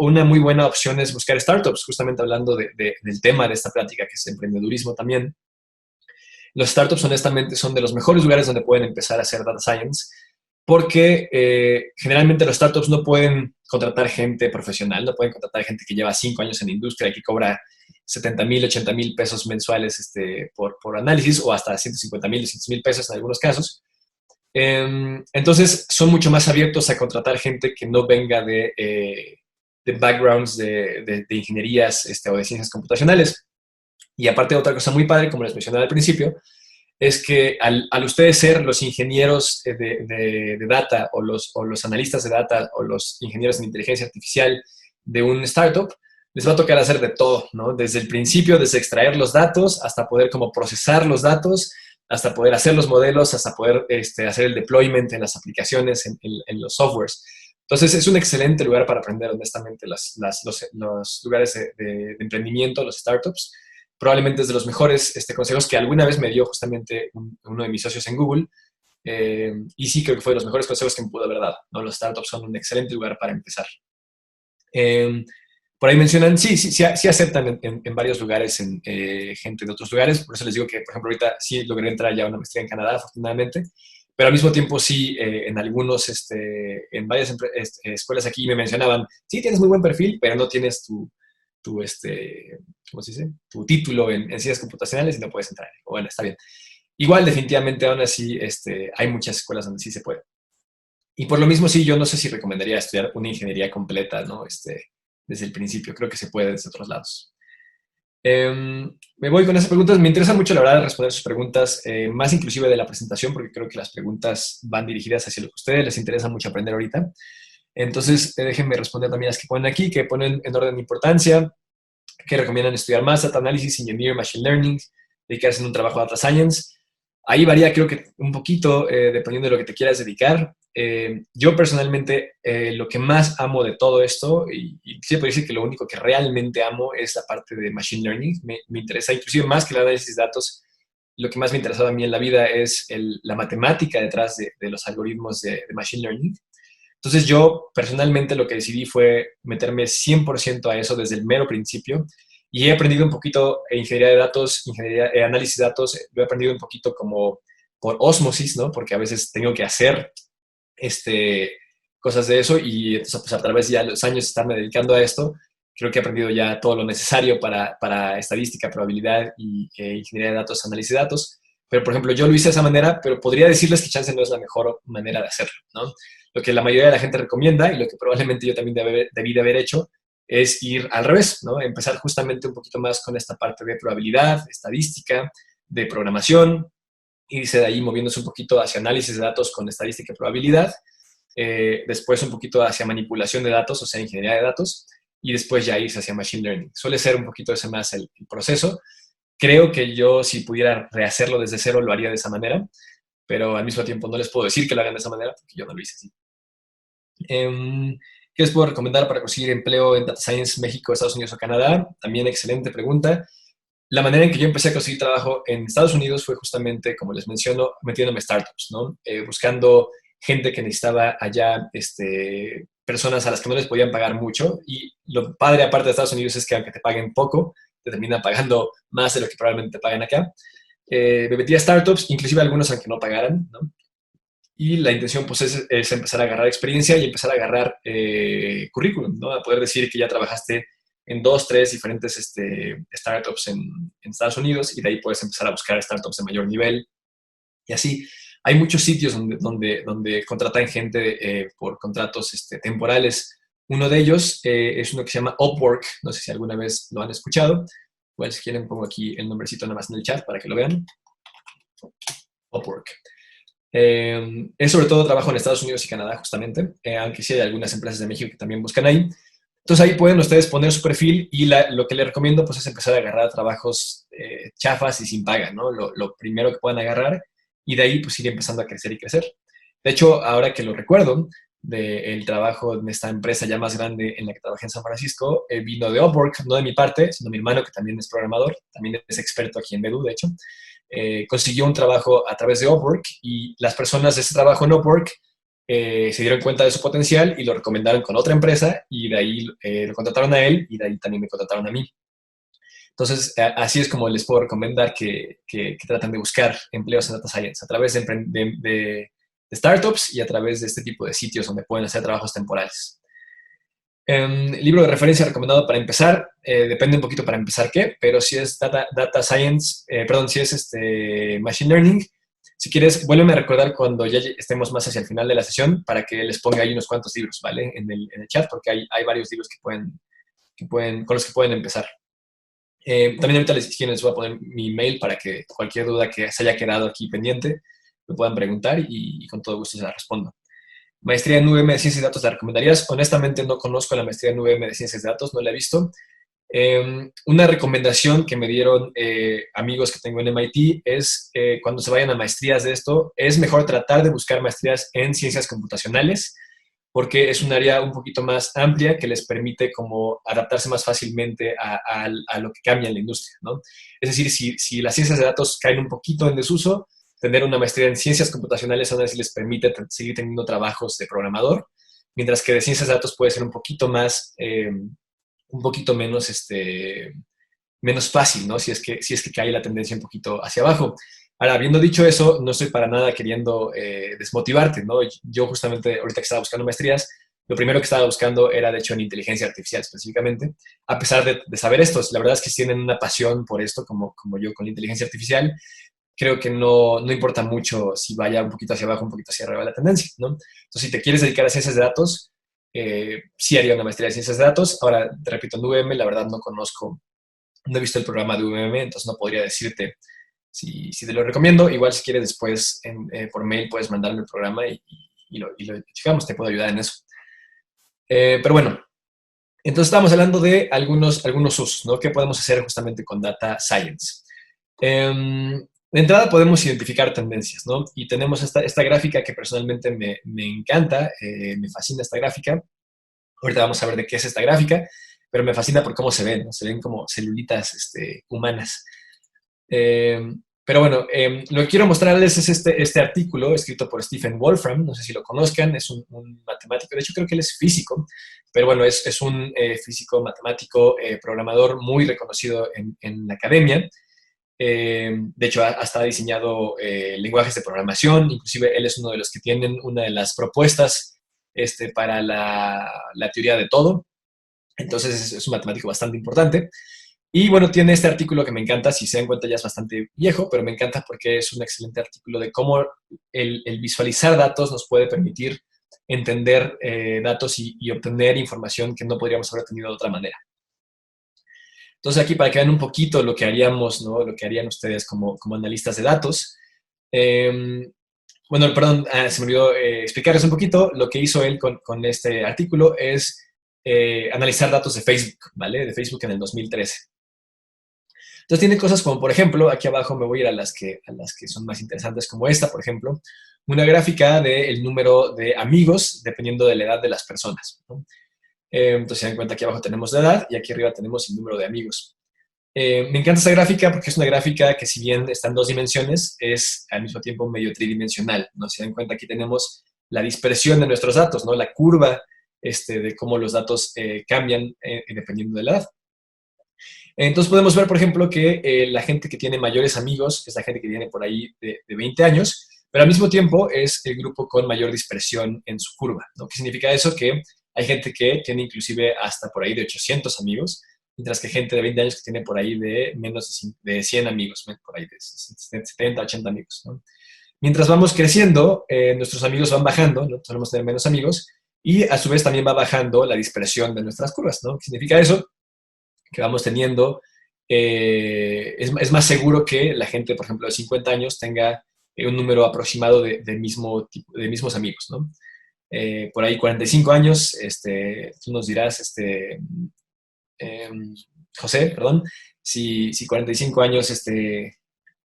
Una muy buena opción es buscar startups, justamente hablando del tema de esta plática, que es emprendedurismo también. Los startups, honestamente, son de los mejores lugares donde pueden empezar a hacer data science, porque generalmente los startups no pueden contratar gente profesional, no pueden contratar gente que lleva 5 años en la industria y que cobra 70,000, 80,000 pesos mensuales por análisis, o hasta 150,000, 200,000 pesos en algunos casos. Entonces, son mucho más abiertos a contratar gente que no venga de backgrounds de ingenierías o de ciencias computacionales. Y aparte, otra cosa muy padre, como les mencionaba al principio, es que al ustedes ser los ingenieros de data o los analistas de data o los ingenieros en inteligencia artificial de un startup, les va a tocar hacer de todo, ¿no? Desde el principio, desde extraer los datos hasta poder como procesar los datos, hasta poder hacer los modelos, hasta poder hacer el deployment en las aplicaciones, en los softwares. Entonces, es un excelente lugar para aprender, honestamente, los lugares de emprendimiento, los startups. Probablemente es de los mejores consejos que alguna vez me dio justamente uno de mis socios en Google. Y sí, creo que fue de los mejores consejos que me pudo haber dado, ¿no? Los startups son un excelente lugar para empezar. Por ahí mencionan, sí aceptan en varios lugares gente de otros lugares. Por eso les digo que, por ejemplo, ahorita sí logré entrar ya a una maestría en Canadá, afortunadamente. Pero al mismo tiempo sí, en varias escuelas aquí me mencionaban, sí, tienes muy buen perfil, pero no tienes tu ¿cómo se dice? Tu título en ciencias computacionales y no puedes entrar. Bueno, está bien. Igual, definitivamente, aún así, hay muchas escuelas donde sí se puede. Y por lo mismo, sí, yo no sé si recomendaría estudiar una ingeniería completa, ¿no? Desde el principio. Creo que se puede desde otros lados. Me voy con esas preguntas. Me interesa mucho, la verdad, responder sus preguntas, más inclusive de la presentación, porque creo que las preguntas van dirigidas hacia lo que a ustedes les interesa mucho aprender ahorita. Entonces, déjenme responder también las que ponen aquí, que ponen en orden de importancia, que recomiendan estudiar más Data Analysis, Engineering, Machine Learning, dedicarse en un trabajo de Data Science. Ahí varía, creo que un poquito, dependiendo de lo que te quieras dedicar. Yo personalmente, lo que más amo de todo esto, y sí puedo decir que lo único que realmente amo es la parte de Machine Learning. Me interesa, inclusive más que el análisis de datos, lo que más me ha interesado a mí en la vida es la matemática detrás de los algoritmos de Machine Learning. Entonces yo personalmente lo que decidí fue meterme 100% a eso desde el mero principio, y he aprendido un poquito ingeniería de datos, análisis de datos, lo he aprendido un poquito como por ósmosis, ¿no? Porque a veces tengo que hacer cosas de eso, y entonces, pues, a través de ya los años de estarme dedicando a esto, creo que he aprendido ya todo lo necesario para estadística, probabilidad y ingeniería de datos, análisis de datos. Pero, por ejemplo, yo lo hice de esa manera, pero podría decirles que chance no es la mejor manera de hacerlo, ¿no? Lo que la mayoría de la gente recomienda, y lo que probablemente yo también debí de haber hecho, es ir al revés, ¿no? Empezar justamente un poquito más con esta parte de probabilidad, estadística, de programación, irse de ahí moviéndose un poquito hacia análisis de datos con estadística y probabilidad, después un poquito hacia manipulación de datos, o sea, ingeniería de datos, y después ya irse hacia machine learning. Suele ser un poquito ese más el proceso. Creo que yo, si pudiera rehacerlo desde cero, lo haría de esa manera, pero al mismo tiempo no les puedo decir que lo hagan de esa manera porque yo no lo hice así. ¿Qué les puedo recomendar para conseguir empleo en Data Science México, Estados Unidos o Canadá? También excelente pregunta. La manera en que yo empecé a conseguir trabajo en Estados Unidos fue justamente, como les menciono, metiéndome en startups, ¿no? Buscando gente que necesitaba allá personas a las que no les podían pagar mucho. Y lo padre, aparte de Estados Unidos, es que aunque te paguen poco, te terminan pagando más de lo que probablemente te pagan acá. Me metí a startups, inclusive algunos aunque no pagaran, ¿no? Y la intención pues es empezar a agarrar experiencia y empezar a agarrar currículum, ¿no? A poder decir que ya trabajaste en 2, 3 diferentes startups en Estados Unidos, y de ahí puedes empezar a buscar startups de mayor nivel. Y así, hay muchos sitios donde contratan gente por contratos temporales. Uno de ellos es uno que se llama Upwork. No sé si alguna vez lo han escuchado. Igual, si quieren, pongo aquí el nombrecito nada más en el chat para que lo vean. Upwork. Es sobre todo trabajo en Estados Unidos y Canadá, justamente, aunque sí hay algunas empresas de México que también buscan ahí. Entonces ahí pueden ustedes poner su perfil, y lo que les recomiendo pues es empezar a agarrar trabajos chafas y sin paga, ¿no? Lo primero que puedan agarrar, y de ahí pues ir empezando a crecer y crecer. De hecho, ahora que lo recuerdo, del trabajo en esta empresa ya más grande en la que trabajé en San Francisco, vino de Upwork, no de mi parte, sino mi hermano, que también es programador, también es experto aquí en Bedu, de hecho. Consiguió un trabajo a través de Upwork, y las personas de ese trabajo en Upwork se dieron cuenta de su potencial y lo recomendaron con otra empresa, y de ahí lo contrataron a él, y de ahí también me contrataron a mí. Entonces, así es como les puedo recomendar que traten de buscar empleos en Data Science a través de startups y a través de este tipo de sitios donde pueden hacer trabajos temporales. Libro de referencia recomendado para empezar, depende un poquito para empezar qué, pero si es Data Science, perdón, si es Machine Learning, si quieres, vuélveme a recordar cuando ya estemos más hacia el final de la sesión para que les ponga ahí unos cuantos libros, ¿vale? En el chat, porque hay varios libros con los que pueden empezar. También ahorita les voy a poner mi email para que cualquier duda que se haya quedado aquí pendiente me puedan preguntar, y con todo gusto se la respondo. Maestría en UVM de Ciencias de Datos, ¿la recomendarías? Honestamente no conozco la maestría en UVM de Ciencias de Datos, no la he visto. Una recomendación que me dieron amigos que tengo en MIT es cuando se vayan a maestrías de esto, es mejor tratar de buscar maestrías en ciencias computacionales, porque es un área un poquito más amplia que les permite como adaptarse más fácilmente a lo que cambia en la industria, ¿no? Es decir, si las ciencias de datos caen un poquito en desuso, tener una maestría en ciencias computacionales aún así les permite seguir teniendo trabajos de programador, mientras que de ciencias de datos puede ser un poquito más, un poquito menos fácil, ¿no? Si es que cae la tendencia un poquito hacia abajo. Ahora, habiendo dicho eso, no estoy para nada queriendo desmotivarte, ¿no? Yo justamente, ahorita que estaba buscando maestrías, lo primero que estaba buscando era, de hecho, en inteligencia artificial específicamente, a pesar de saber esto. La verdad es que si tienen una pasión por esto, como yo con la inteligencia artificial, creo que no importa mucho si vaya un poquito hacia abajo, un poquito hacia arriba la tendencia, ¿no? Entonces, si te quieres dedicar a ciencias de datos, sí haría una maestría de ciencias de datos. Ahora, te repito, en UVM, la verdad no he visto el programa de UVM, entonces no podría decirte si te lo recomiendo. Igual, si quieres, después por mail puedes mandarme el programa y lo checamos, te puedo ayudar en eso. Pero bueno, entonces estamos hablando de algunos usos, ¿no? ¿Qué podemos hacer justamente con Data Science? De entrada podemos identificar tendencias, ¿no? Y tenemos esta gráfica que personalmente me encanta, me fascina esta gráfica. Ahorita vamos a ver de qué es esta gráfica, pero me fascina por cómo se ven, ¿no? Se ven como celulitas humanas. Pero bueno, lo que quiero mostrarles es este artículo escrito por Stephen Wolfram. No sé si lo conozcan, es un matemático, de hecho creo que él es físico, pero bueno, es un físico, matemático, programador muy reconocido en la academia. De hecho, hasta ha diseñado lenguajes de programación. Inclusive él es uno de los que tienen una de las propuestas para la teoría de todo. Entonces es un matemático bastante importante. Y bueno, tiene este artículo que me encanta. Si se dan cuenta, ya es bastante viejo, pero me encanta porque es un excelente artículo de cómo el visualizar datos nos puede permitir entender datos y obtener información que no podríamos haber tenido de otra manera. Entonces, aquí para que vean un poquito lo que haríamos, ¿no? Lo que harían ustedes como analistas de datos. Bueno, perdón, se me olvidó explicarles un poquito. Lo que hizo él con este artículo es analizar datos de Facebook, ¿vale? De Facebook en el 2013. Entonces, tiene cosas como, por ejemplo, aquí abajo me voy a ir a las que son más interesantes, como esta, por ejemplo, una gráfica del número de amigos dependiendo de la edad de las personas, ¿no? Entonces, se dan cuenta, aquí abajo tenemos la edad y aquí arriba tenemos el número de amigos. Me encanta esta gráfica porque es una gráfica que, si bien está en 2 dimensiones, es al mismo tiempo medio tridimensional, ¿no? Se dan cuenta, aquí tenemos la dispersión de nuestros datos, ¿no? La curva de cómo los datos cambian dependiendo de la edad. Entonces podemos ver, por ejemplo, que la gente que tiene mayores amigos es la gente que tiene por ahí de 20 años, pero al mismo tiempo es el grupo con mayor dispersión en su curva, ¿no? ¿Qué significa eso? Que hay gente que tiene inclusive hasta por ahí de 800 amigos, mientras que gente de 20 años que tiene por ahí de menos de 100 amigos, por ahí de 70, 80 amigos, ¿no? Mientras vamos creciendo, nuestros amigos van bajando, ¿no? Solemos tener menos amigos, y a su vez también va bajando la dispersión de nuestras curvas, ¿no? ¿Qué significa eso? Que vamos teniendo, es más seguro que la gente, por ejemplo, de 50 años tenga un número aproximado de mismos amigos, ¿no? Por ahí 45 años, tú nos dirás, eh, José, perdón, si 45 años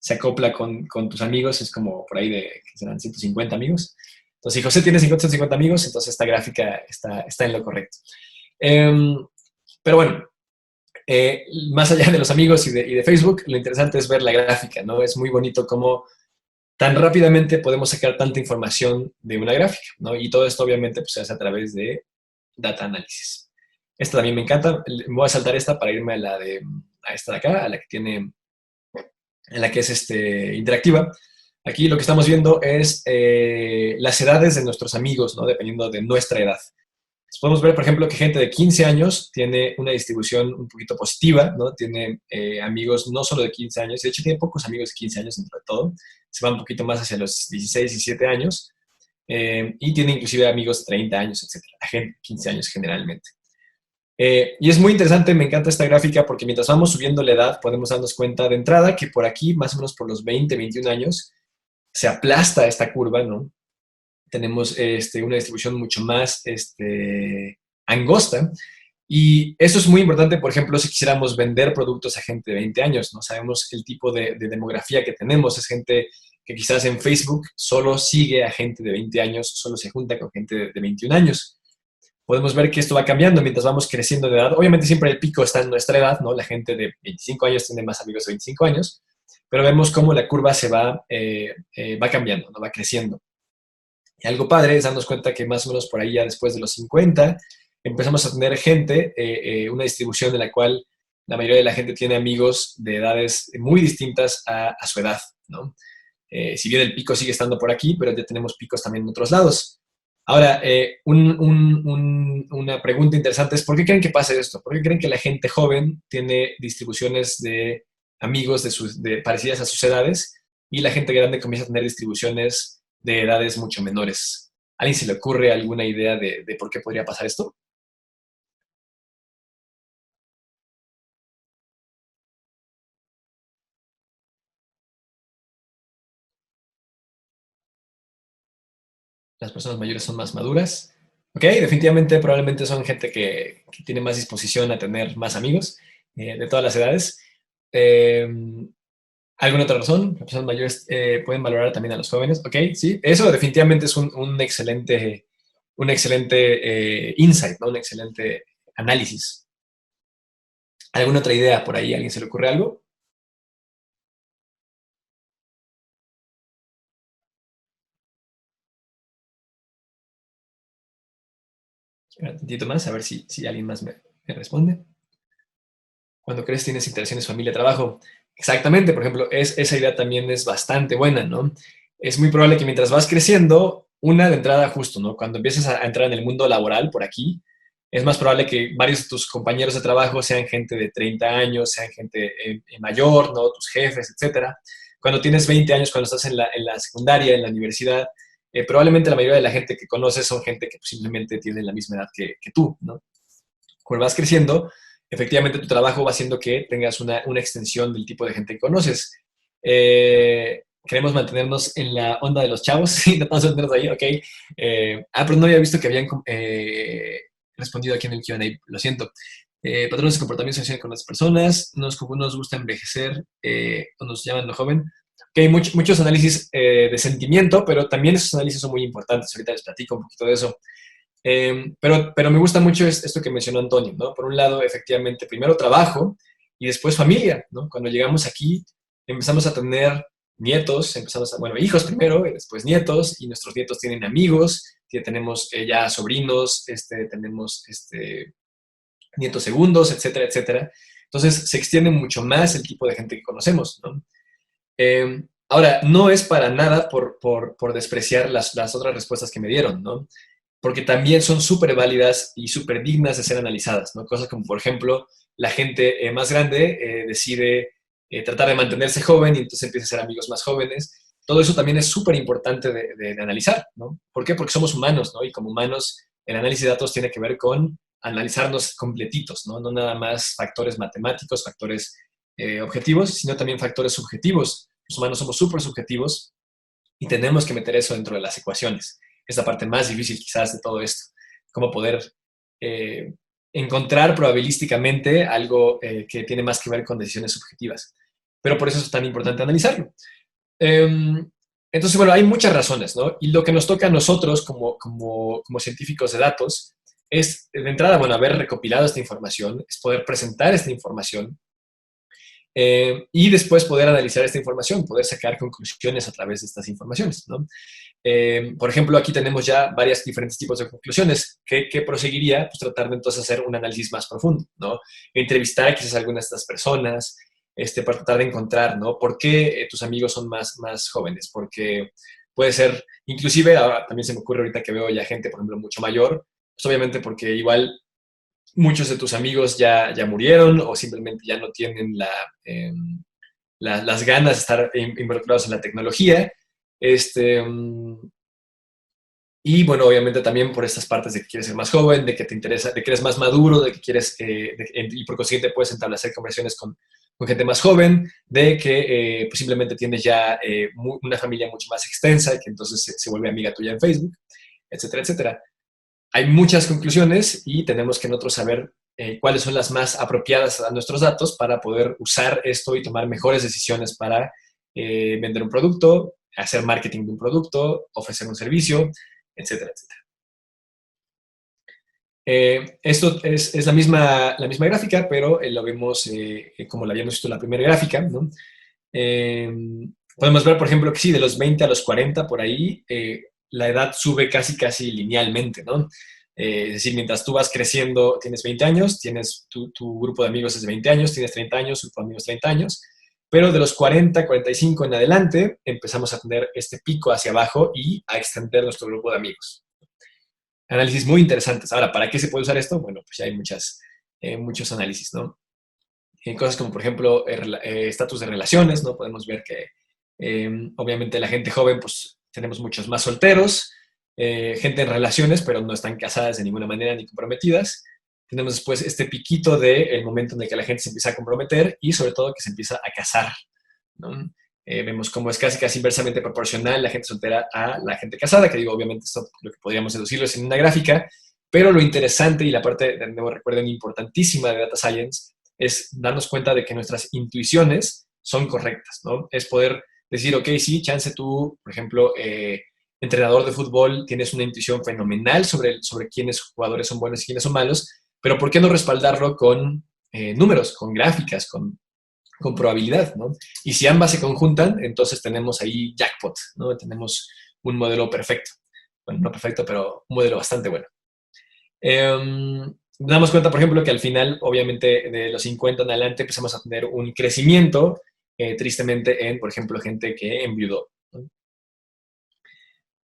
se acopla con tus amigos, es como por ahí que serán 150 amigos. Entonces, si José tiene 150 amigos, entonces esta gráfica está en lo correcto. Pero bueno, más allá de los amigos y de Facebook, lo interesante es ver la gráfica, ¿no? Es muy bonito cómo tan rápidamente podemos sacar tanta información de una gráfica, ¿no? Y todo esto obviamente pues, se hace a través de data análisis. Esta también me encanta. Me voy a saltar esta para irme a esta de acá, a la que es interactiva. Aquí lo que estamos viendo es las edades de nuestros amigos, ¿no? Dependiendo de nuestra edad. Entonces, podemos ver, por ejemplo, que gente de 15 años tiene una distribución un poquito positiva, ¿no? Tiene amigos no solo de 15 años, de hecho tiene pocos amigos de 15 años dentro de todo, se va un poquito más hacia los 16, 17 años, y tiene inclusive amigos de 30 años, etcétera, la gente de 15 años generalmente. Y es muy interesante, me encanta esta gráfica porque mientras vamos subiendo la edad podemos darnos cuenta de entrada que por aquí, más o menos por los 20, 21 años, se aplasta esta curva, ¿no? Tenemos una distribución mucho más angosta. Y eso es muy importante, por ejemplo, si quisiéramos vender productos a gente de 20 años, ¿no? Sabemos el tipo de demografía que tenemos. Es gente que quizás en Facebook solo sigue a gente de 20 años, solo se junta con gente de 21 años. Podemos ver que esto va cambiando mientras vamos creciendo de edad. Obviamente siempre el pico está en nuestra edad, ¿no? La gente de 25 años tiene más amigos de 25 años, pero vemos cómo la curva se va cambiando, ¿no? Va creciendo. Y algo padre es darnos cuenta que más o menos por ahí ya después de los 50 empezamos a tener gente, una distribución en la cual la mayoría de la gente tiene amigos de edades muy distintas a su edad, ¿no? Si bien el pico sigue estando por aquí, pero ya tenemos picos también en otros lados. Ahora, una pregunta interesante es, ¿por qué creen que pasa esto? ¿Por qué creen que la gente joven tiene distribuciones de amigos parecidas a sus edades y la gente grande comienza a tener distribuciones de edades mucho menores? ¿A alguien se le ocurre alguna idea de por qué podría pasar esto? Las personas mayores son más maduras. Ok, definitivamente, probablemente son gente que tiene más disposición a tener más amigos de todas las edades. Eh, ¿Alguna otra razón? Las personas mayores pueden valorar también a los jóvenes. Ok, sí, eso definitivamente es un excelente insight, ¿no? Un excelente análisis. ¿Alguna otra idea por ahí? ¿A alguien se le ocurre algo? Espera un tantito más, a ver si alguien más me responde. Cuando crees tienes interacciones familia-trabajo. Exactamente, por ejemplo, esa idea también es bastante buena, ¿no? Es muy probable que mientras vas creciendo, una de entrada justo, ¿no? Cuando empiezas a entrar en el mundo laboral por aquí, es más probable que varios de tus compañeros de trabajo sean gente de 30 años, sean gente mayor, ¿no? Tus jefes, etcétera. Cuando tienes 20 años, cuando estás en la secundaria, en la universidad, probablemente la mayoría de la gente que conoces son gente que pues, simplemente tiene la misma edad que tú, ¿no? Cuando vas creciendo, efectivamente tu trabajo va haciendo que tengas una extensión del tipo de gente que conoces. Queremos mantenernos en la onda de los chavos, ¿sí? Tratamos de mantenernos ahí, ok. Pero no había visto que habían respondido aquí en el Q&A, lo siento. Patrones de comportamiento se asocian con las personas, nos gusta envejecer o nos llaman lo joven. Ok, muchos análisis de sentimiento, pero también esos análisis son muy importantes. Ahorita les platico un poquito de eso. Pero me gusta mucho esto que mencionó Antonio, ¿no? Por un lado, efectivamente, primero trabajo y después familia, ¿no? Cuando llegamos aquí, empezamos a tener nietos, bueno, hijos primero, y después nietos, y nuestros nietos tienen amigos, que tenemos ya sobrinos, tenemos nietos segundos, etcétera, etcétera. Entonces se extiende mucho más el tipo de gente que conocemos, ¿no? Ahora, no es para nada por despreciar las otras respuestas que me dieron, ¿no? Porque también son súper válidas y súper dignas de ser analizadas, ¿no? Cosas como, por ejemplo, la gente más grande decide tratar de mantenerse joven y entonces empieza a ser amigos más jóvenes. Todo eso también es súper importante de analizar, ¿no? ¿Por qué? Porque somos humanos, ¿no? Y como humanos, el análisis de datos tiene que ver con analizarnos completitos, ¿no? No nada más factores matemáticos, factores objetivos, sino también factores subjetivos. Los humanos somos súper subjetivos y tenemos que meter eso dentro de las ecuaciones. Es la parte más difícil quizás de todo esto, cómo poder eh, encontrar probabilísticamente algo que tiene más que ver con decisiones subjetivas. Pero por eso es tan importante analizarlo. Entonces, bueno, hay muchas razones, ¿no? Y lo que nos toca a nosotros como científicos de datos es, de entrada, bueno, haber recopilado esta información, es poder presentar esta información y después poder analizar esta información, poder sacar conclusiones a través de estas informaciones, ¿no? Por ejemplo, aquí tenemos ya varios diferentes tipos de conclusiones. ¿Qué proseguiría? Pues tratar de entonces hacer un análisis más profundo, ¿no? Entrevistar quizás a algunas de estas personas, para tratar de encontrar, ¿no? ¿Por qué tus amigos son más jóvenes? Porque puede ser, inclusive, también se me ocurre ahorita que veo ya gente, por ejemplo, mucho mayor, pues obviamente porque igual muchos de tus amigos ya murieron o simplemente ya no tienen las ganas de estar involucrados en la tecnología. Y bueno, obviamente también por estas partes de que quieres ser más joven, de que te interesa, de que eres más maduro, de que quieres, y por consiguiente puedes establecer conversaciones con gente más joven, de que pues simplemente tienes ya una familia mucho más extensa y que entonces se vuelve amiga tuya en Facebook, etcétera, etcétera. Hay muchas conclusiones y tenemos que nosotros saber cuáles son las más apropiadas a nuestros datos para poder usar esto y tomar mejores decisiones para vender un producto, hacer marketing de un producto, ofrecer un servicio, etcétera, etcétera. Esto es la misma gráfica, pero lo vemos como la habíamos visto en la primera gráfica, ¿no? Eh, Podemos ver, por ejemplo, que sí, de los 20 a los 40, por ahí, la edad sube casi linealmente, ¿no? Es decir, mientras tú vas creciendo, tienes 20 años, tienes tu grupo de amigos es de 20 años, tienes 30 años, tu grupo de amigos 30 años, pero de los 40, 45 en adelante, empezamos a tener este pico hacia abajo y a extender nuestro grupo de amigos. Análisis muy interesantes. Ahora, ¿para qué se puede usar esto? Bueno, pues ya hay muchos análisis, ¿no? Cosas como, por ejemplo, estatus de relaciones, ¿no? Podemos ver que, obviamente, la gente joven, pues tenemos muchos más solteros, gente en relaciones, pero no están casadas de ninguna manera ni comprometidas. Tenemos después este piquito del momento en el que la gente se empieza a comprometer y, sobre todo, que se empieza a casar, ¿no? Vemos cómo es casi inversamente proporcional la gente soltera a la gente casada, que digo, obviamente, esto lo que podríamos deducirlo es en una gráfica, pero lo interesante y la parte, de nuevo, recuerden, importantísima de Data Science es darnos cuenta de que nuestras intuiciones son correctas, ¿no? Es poder decir, ok, sí, chance tú, por ejemplo, entrenador de fútbol, tienes una intuición fenomenal sobre quiénes jugadores son buenos y quiénes son malos, pero ¿por qué no respaldarlo con números, con gráficas, con probabilidad, ¿no? Y si ambas se conjuntan, entonces tenemos ahí jackpot, ¿no? Tenemos un modelo perfecto. Bueno, no perfecto, pero un modelo bastante bueno. Damos cuenta, por ejemplo, que al final, obviamente, de los 50 en adelante empezamos a tener un crecimiento, tristemente, en, por ejemplo, gente que enviudó, ¿no?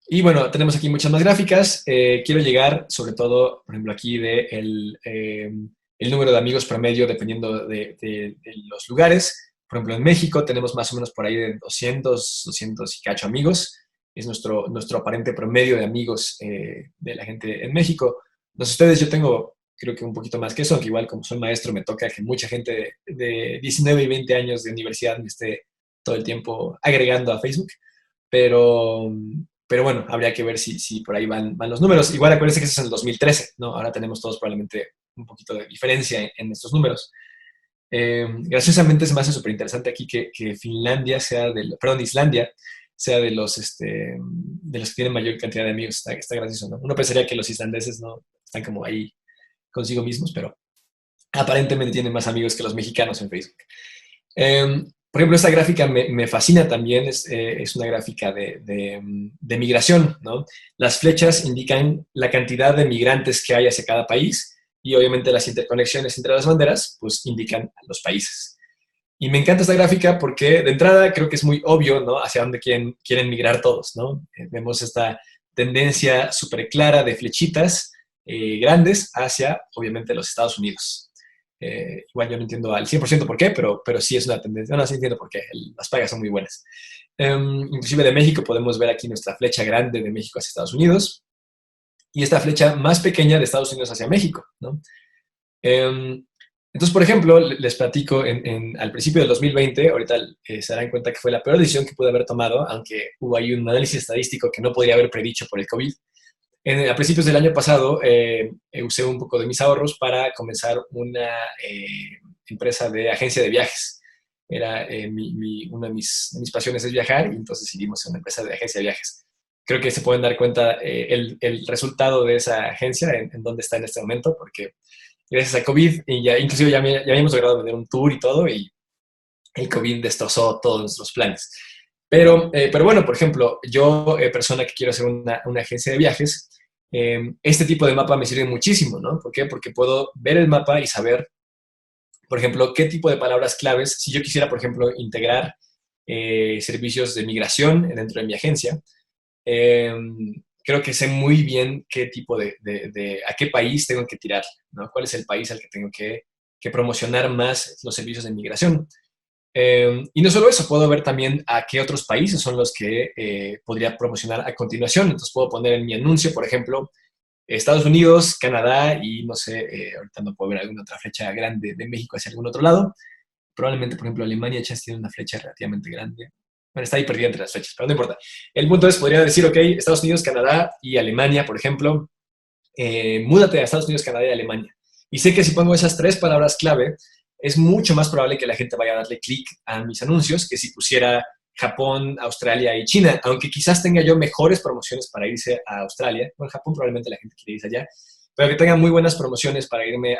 Y bueno, tenemos aquí muchas más gráficas. Quiero llegar, sobre todo, por ejemplo, aquí de el número de amigos promedio dependiendo de los lugares. Por ejemplo, en México tenemos más o menos por ahí de 200 y cacho amigos. Es nuestro aparente promedio de amigos de la gente en México. No sé ustedes, yo tengo creo que un poquito más que eso, aunque igual como soy maestro me toca que mucha gente de 19 y 20 años de universidad me esté todo el tiempo agregando a Facebook. Pero, pero bueno, habría que ver si por ahí van los números. Igual acuérdense que eso es en el 2013, ¿no? Ahora tenemos todos probablemente un poquito de diferencia en estos números. Graciosamente se me hace súper interesante aquí que Finlandia sea perdón, Islandia sea de los que tienen mayor cantidad de amigos. Está gracioso, ¿no? Uno pensaría que los islandeses no están como ahí consigo mismos, pero aparentemente tienen más amigos que los mexicanos en Facebook. Por ejemplo, esta gráfica me fascina también, es una gráfica de migración, ¿no? Las flechas indican la cantidad de migrantes que hay hacia cada país y obviamente las interconexiones entre las banderas, pues indican a los países. Y me encanta esta gráfica porque de entrada creo que es muy obvio, ¿no? Hacia dónde quieren migrar todos, ¿no? Vemos esta tendencia súper clara de flechitas grandes hacia, obviamente, los Estados Unidos. Igual yo no entiendo al 100% por qué, pero sí es una tendencia. No, sí entiendo por qué. Las pagas son muy buenas. Inclusive de México podemos ver aquí nuestra flecha grande de México hacia Estados Unidos y esta flecha más pequeña de Estados Unidos hacia México, ¿no? Eh, entonces, por ejemplo, les platico, al principio del 2020, ahorita se darán cuenta que fue la peor decisión que pude haber tomado, aunque hubo ahí un análisis estadístico que no podría haber predicho por el COVID. A principios del año pasado, usé un poco de mis ahorros para comenzar una empresa de agencia de viajes. Era una de mis pasiones es viajar y entonces decidimos una empresa de agencia de viajes. Creo que se pueden dar cuenta el resultado de esa agencia en dónde está en este momento, porque gracias a COVID, y ya, inclusive ya habíamos logrado vender un tour y todo, y el COVID destrozó todos nuestros planes. Pero bueno, por ejemplo, yo, persona que quiero hacer una agencia de viajes, este tipo de mapa me sirve muchísimo, ¿no? ¿Por qué? Porque puedo ver el mapa y saber, por ejemplo, qué tipo de palabras claves, si yo quisiera, por ejemplo, integrar servicios de migración dentro de mi agencia, eh, creo que sé muy bien qué tipo a qué país tengo que tirar, ¿no? ¿Cuál es el país al que tengo que promocionar más los servicios de migración? Y no solo eso, puedo ver también a qué otros países son los que podría promocionar a continuación. Entonces puedo poner en mi anuncio, por ejemplo, Estados Unidos, Canadá y no sé, ahorita no puedo ver alguna otra flecha grande de México hacia algún otro lado. Probablemente, por ejemplo, Alemania ya tiene una flecha relativamente grande. Bueno, está ahí perdida entre las flechas, pero no importa. El punto es, podría decir, ok, Estados Unidos, Canadá y Alemania, por ejemplo, múdate a Estados Unidos, Canadá y Alemania. Y sé que si pongo esas tres palabras clave, es mucho más probable que la gente vaya a darle clic a mis anuncios que si pusiera Japón, Australia y China, aunque quizás tenga yo mejores promociones para irse a Australia. Bueno, Japón probablemente la gente quiere irse allá, pero que tenga muy buenas promociones para irme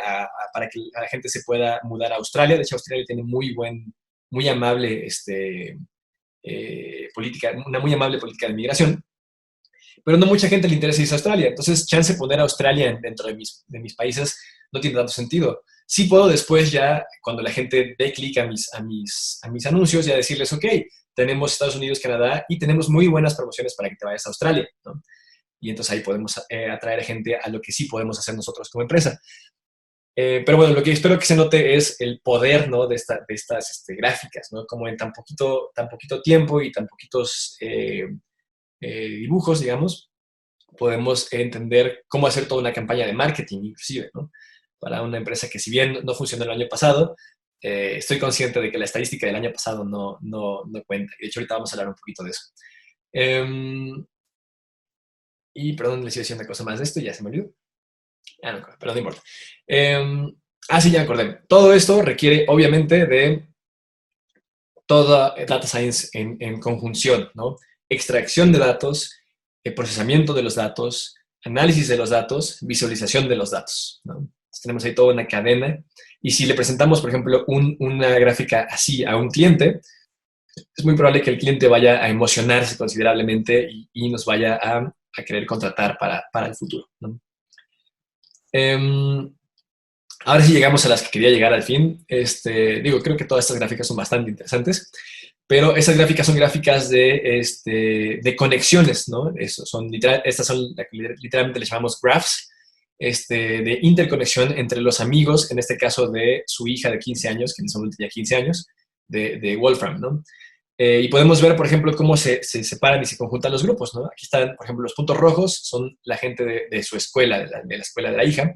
para que la gente se pueda mudar a Australia. De hecho, Australia tiene muy amable política, una muy amable política de migración, pero no mucha gente le interesa irse a Australia. Entonces, chance poner a Australia dentro de mis países no tiene tanto sentido. Sí puedo después ya, cuando la gente dé clic a mis anuncios, ya decirles, ok, tenemos Estados Unidos, Canadá y tenemos muy buenas promociones para que te vayas a Australia, ¿no? Y entonces ahí podemos atraer gente a lo que sí podemos hacer nosotros como empresa. Pero bueno, lo que espero que se note es el poder, ¿no? de estas gráficas, ¿no? Como en tan poquito tiempo y tan poquitos dibujos, digamos, podemos entender cómo hacer toda una campaña de marketing, inclusive, ¿no? Para una empresa que si bien no funcionó el año pasado, estoy consciente de que la estadística del año pasado no cuenta. De hecho, ahorita vamos a hablar un poquito de eso. Y perdón, les iba a decir una cosa más de esto, ya se me olvidó. No, pero no importa. Sí, ya me acordé. Todo esto requiere, obviamente, de toda data science en conjunción, ¿no? Extracción de datos, procesamiento de los datos, análisis de los datos, visualización de los datos, ¿no? Entonces, tenemos ahí toda una cadena. Y si le presentamos, por ejemplo, una gráfica así a un cliente, es muy probable que el cliente vaya a emocionarse considerablemente y nos vaya a querer contratar para el futuro, ¿no? Ahora sí llegamos a las que quería llegar al fin. Creo que todas estas gráficas son bastante interesantes, pero esas gráficas son gráficas de conexiones, ¿no? Estas son literalmente les llamamos graphs, de interconexión entre los amigos, en este caso de su hija de 15 años, que en ese momento tenía 15 años, de Wolfram, ¿no? Y podemos ver, por ejemplo, cómo se separan y se conjuntan los grupos, ¿no? Aquí están, por ejemplo, los puntos rojos, son la gente de su escuela, de la escuela de la hija,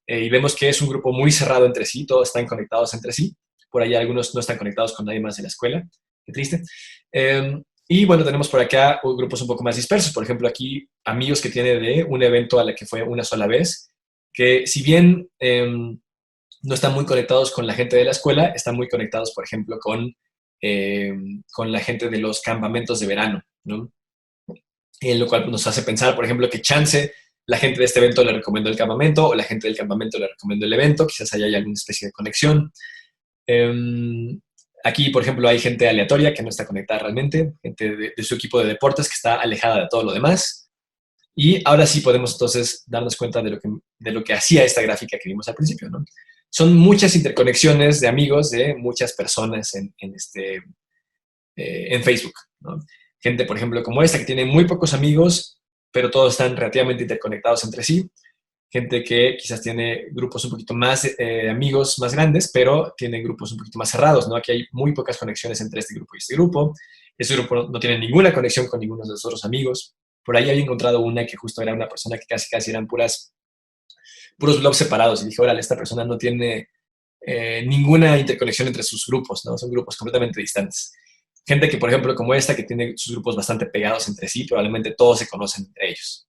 y vemos que es un grupo muy cerrado entre sí, todos están conectados entre sí. Por ahí algunos no están conectados con nadie más de la escuela. Qué triste. Y bueno, tenemos por acá grupos un poco más dispersos. Por ejemplo, aquí amigos que tiene de un evento a la que fue una sola vez, que si bien no están muy conectados con la gente de la escuela, están muy conectados, por ejemplo, con la gente de los campamentos de verano, ¿no? Lo cual nos hace pensar, por ejemplo, que chance la gente de este evento le recomendó el campamento o la gente del campamento le recomendó el evento, quizás haya alguna especie de conexión. Aquí, por ejemplo, hay gente aleatoria que no está conectada realmente, gente de su equipo de deportes que está alejada de todo lo demás. Y ahora sí podemos entonces darnos cuenta de lo que hacía esta gráfica que vimos al principio, ¿no? Son muchas interconexiones de amigos de muchas personas en Facebook, ¿no? Gente, por ejemplo, como esta, que tiene muy pocos amigos, pero todos están relativamente interconectados entre sí. Gente que quizás tiene grupos un poquito más amigos más grandes, pero tiene grupos un poquito más cerrados, ¿no? Aquí hay muy pocas conexiones entre este grupo y este grupo. Este grupo no tiene ninguna conexión con ninguno de los otros amigos. Por ahí había encontrado una que justo era una persona que casi eran puros blogs separados. Y dije, órale, esta persona no tiene ninguna interconexión entre sus grupos, ¿no? Son grupos completamente distantes. Gente que, por ejemplo, como esta, que tiene sus grupos bastante pegados entre sí, probablemente todos se conocen entre ellos.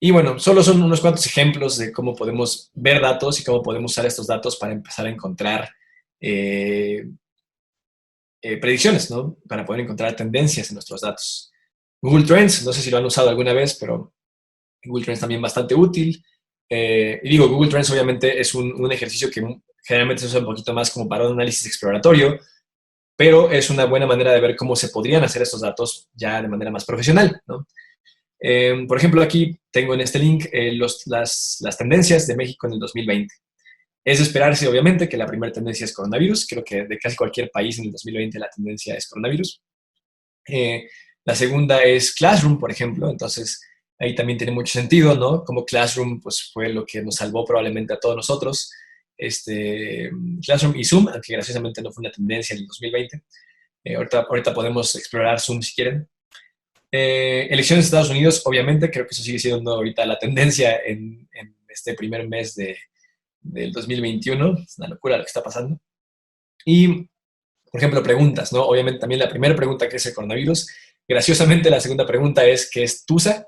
Y bueno, solo son unos cuantos ejemplos de cómo podemos ver datos y cómo podemos usar estos datos para empezar a encontrar eh, predicciones, ¿no? Para poder encontrar tendencias en nuestros datos. Google Trends, no sé si lo han usado alguna vez, pero Google Trends también bastante útil. Y digo, Google Trends obviamente es un ejercicio que generalmente se usa un poquito más como para un análisis exploratorio, pero es una buena manera de ver cómo se podrían hacer estos datos ya de manera más profesional, ¿no? Por ejemplo, aquí tengo en este link las tendencias de México en el 2020. Es de esperarse, obviamente, que la primera tendencia es coronavirus. Creo que de casi cualquier país en el 2020 la tendencia es coronavirus. La segunda es Classroom, por ejemplo. Entonces, ahí también tiene mucho sentido, ¿no? Como Classroom pues, fue lo que nos salvó probablemente a todos nosotros. Classroom y Zoom, aunque graciosamente no fue una tendencia en el 2020. Ahorita podemos explorar Zoom si quieren. Elecciones de Estados Unidos, obviamente, creo que eso sigue siendo ahorita la tendencia en este primer mes del 2021. Es una locura lo que está pasando. Y, por ejemplo, preguntas, ¿no? Obviamente también la primera pregunta que es el coronavirus. Graciosamente, la segunda pregunta es ¿qué es TUSA?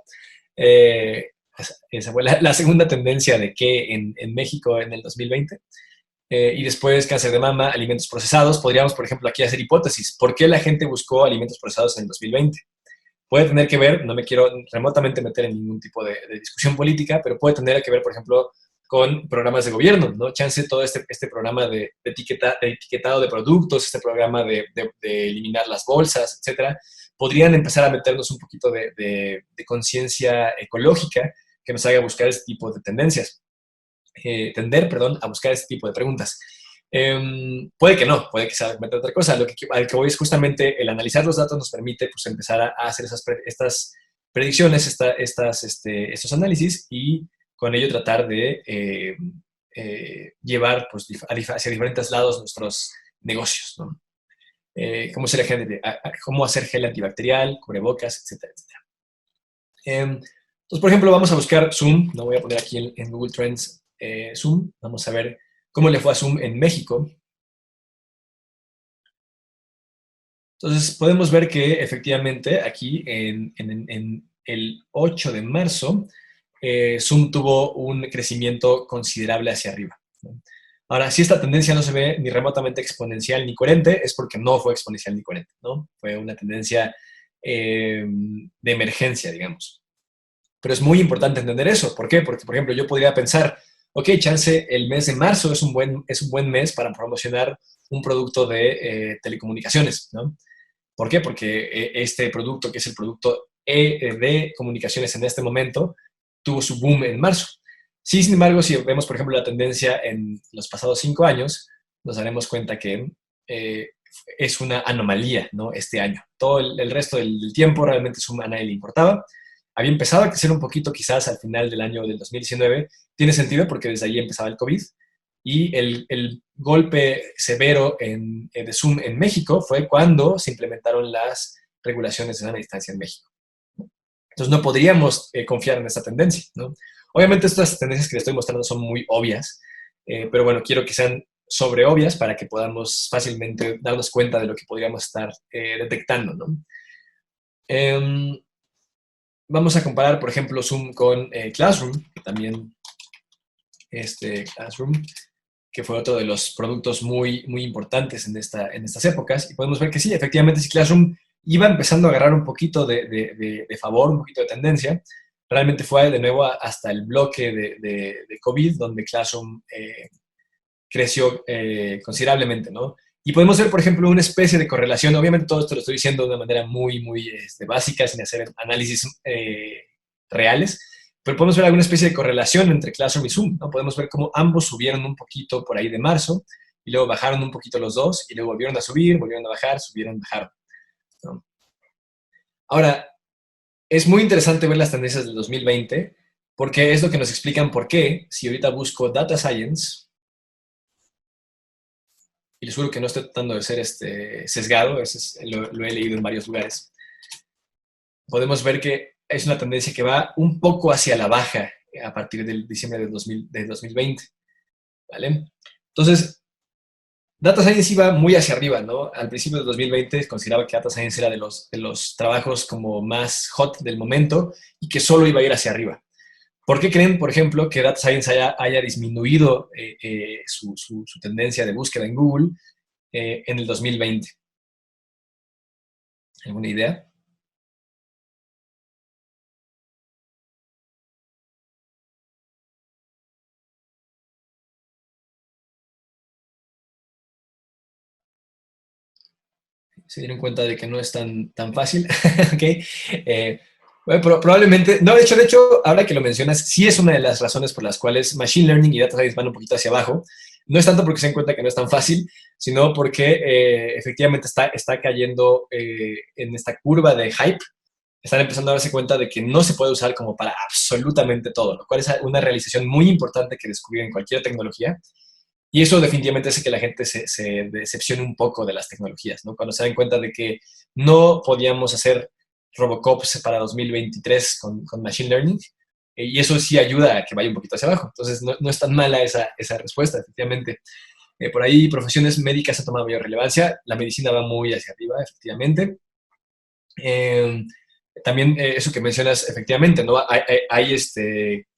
Esa fue la segunda tendencia de qué en México en el 2020. Y después cáncer de mama, alimentos procesados. Podríamos, por ejemplo, aquí hacer hipótesis. ¿Por qué la gente buscó alimentos procesados en el 2020? Puede tener que ver, no me quiero remotamente meter en ningún tipo de discusión política, pero puede tener que ver, por ejemplo, con programas de gobierno, ¿no? Chance todo este programa de etiquetado de productos, este programa de eliminar las bolsas, etcétera, podrían empezar a meternos un poquito de conciencia ecológica que nos haga buscar este tipo de tendencias, tender, perdón, a buscar este tipo de preguntas. Puede que no, puede que se meta otra cosa. Al que voy es justamente el analizar los datos nos permite pues, empezar a hacer estas predicciones, estos análisis y con ello tratar de llevar pues, hacia diferentes lados nuestros negocios, ¿no? Cómo hacer gel antibacterial, cubrebocas, etcétera, etcétera. Entonces, por ejemplo, vamos a buscar Zoom. No voy a poner aquí en Google Trends Zoom. Vamos a ver cómo le fue a Zoom en México. Entonces, podemos ver que efectivamente aquí en el 8 de marzo, Zoom tuvo un crecimiento considerable hacia arriba, ¿no? Ahora, si esta tendencia no se ve ni remotamente exponencial ni coherente, es porque no fue exponencial ni coherente, ¿no? Fue una tendencia de emergencia, digamos. Pero es muy importante entender eso. ¿Por qué? Porque, por ejemplo, yo podría pensar, ok, chance, el mes de marzo es un buen mes para promocionar un producto de telecomunicaciones, ¿no? ¿Por qué? Porque este producto, que es el producto de comunicaciones en este momento, tuvo su boom en marzo. Sí, sin embargo, si vemos, por ejemplo, la tendencia en los pasados 5 años, nos daremos cuenta que es una anomalía, ¿no? Este año. Todo el resto del tiempo realmente Zoom a nadie le importaba. Había empezado a crecer un poquito quizás al final del año del 2019. Tiene sentido porque desde ahí empezaba el COVID. Y el golpe severo de Zoom en México fue cuando se implementaron las regulaciones de sana distancia en México. Entonces no podríamos confiar en esta tendencia, ¿no? Obviamente estas tendencias que les estoy mostrando son muy obvias, pero bueno, quiero que sean sobre obvias para que podamos fácilmente darnos cuenta de lo que podríamos estar detectando, ¿no? Vamos a comparar, por ejemplo, Zoom con Classroom, también Classroom, que fue otro de los productos muy, muy importantes en estas épocas. Y podemos ver que sí, efectivamente, si Classroom iba empezando a agarrar un poquito de favor, un poquito de tendencia, realmente fue de nuevo hasta el bloque de COVID, donde Classroom creció considerablemente, ¿no? Y podemos ver, por ejemplo, una especie de correlación. Obviamente todo esto lo estoy diciendo de una manera muy, muy básica, sin hacer análisis reales, pero podemos ver alguna especie de correlación entre Classroom y Zoom, ¿no? Podemos ver cómo ambos subieron un poquito por ahí de marzo, y luego bajaron un poquito los dos, y luego volvieron a subir, volvieron a bajar, subieron, bajaron, ¿no? Ahora, es muy interesante ver las tendencias del 2020, porque es lo que nos explican por qué, si ahorita busco Data Science, y les juro que no estoy tratando de ser sesgado, lo he leído en varios lugares, podemos ver que es una tendencia que va un poco hacia la baja a partir del diciembre de 2020, ¿vale? Entonces, Data Science iba muy hacia arriba, ¿no? Al principio de 2020 consideraba que Data Science era de los trabajos como más hot del momento y que solo iba a ir hacia arriba. ¿Por qué creen, por ejemplo, que Data Science haya disminuido su tendencia de búsqueda en Google en el 2020? ¿Alguna idea? Se dieron cuenta de que no es tan fácil. ¿Ok? Bueno, probablemente, no, de hecho, ahora que lo mencionas, sí es una de las razones por las cuales Machine Learning y Data Science van un poquito hacia abajo. No es tanto porque se den cuenta que no es tan fácil, sino porque efectivamente está cayendo en esta curva de hype. Están empezando a darse cuenta de que no se puede usar como para absolutamente todo, lo cual es una realización muy importante que descubrir en cualquier tecnología. Y eso definitivamente hace que la gente se decepcione un poco de las tecnologías, ¿no? Cuando se dan cuenta de que no podíamos hacer Robocops para 2023 con Machine Learning, y eso sí ayuda a que vaya un poquito hacia abajo. Entonces, no es tan mala esa respuesta, efectivamente. Por ahí, profesiones médicas han tomado mayor relevancia. La medicina va muy hacia arriba, efectivamente. Eh, También eso que mencionas, efectivamente, ¿no? Hay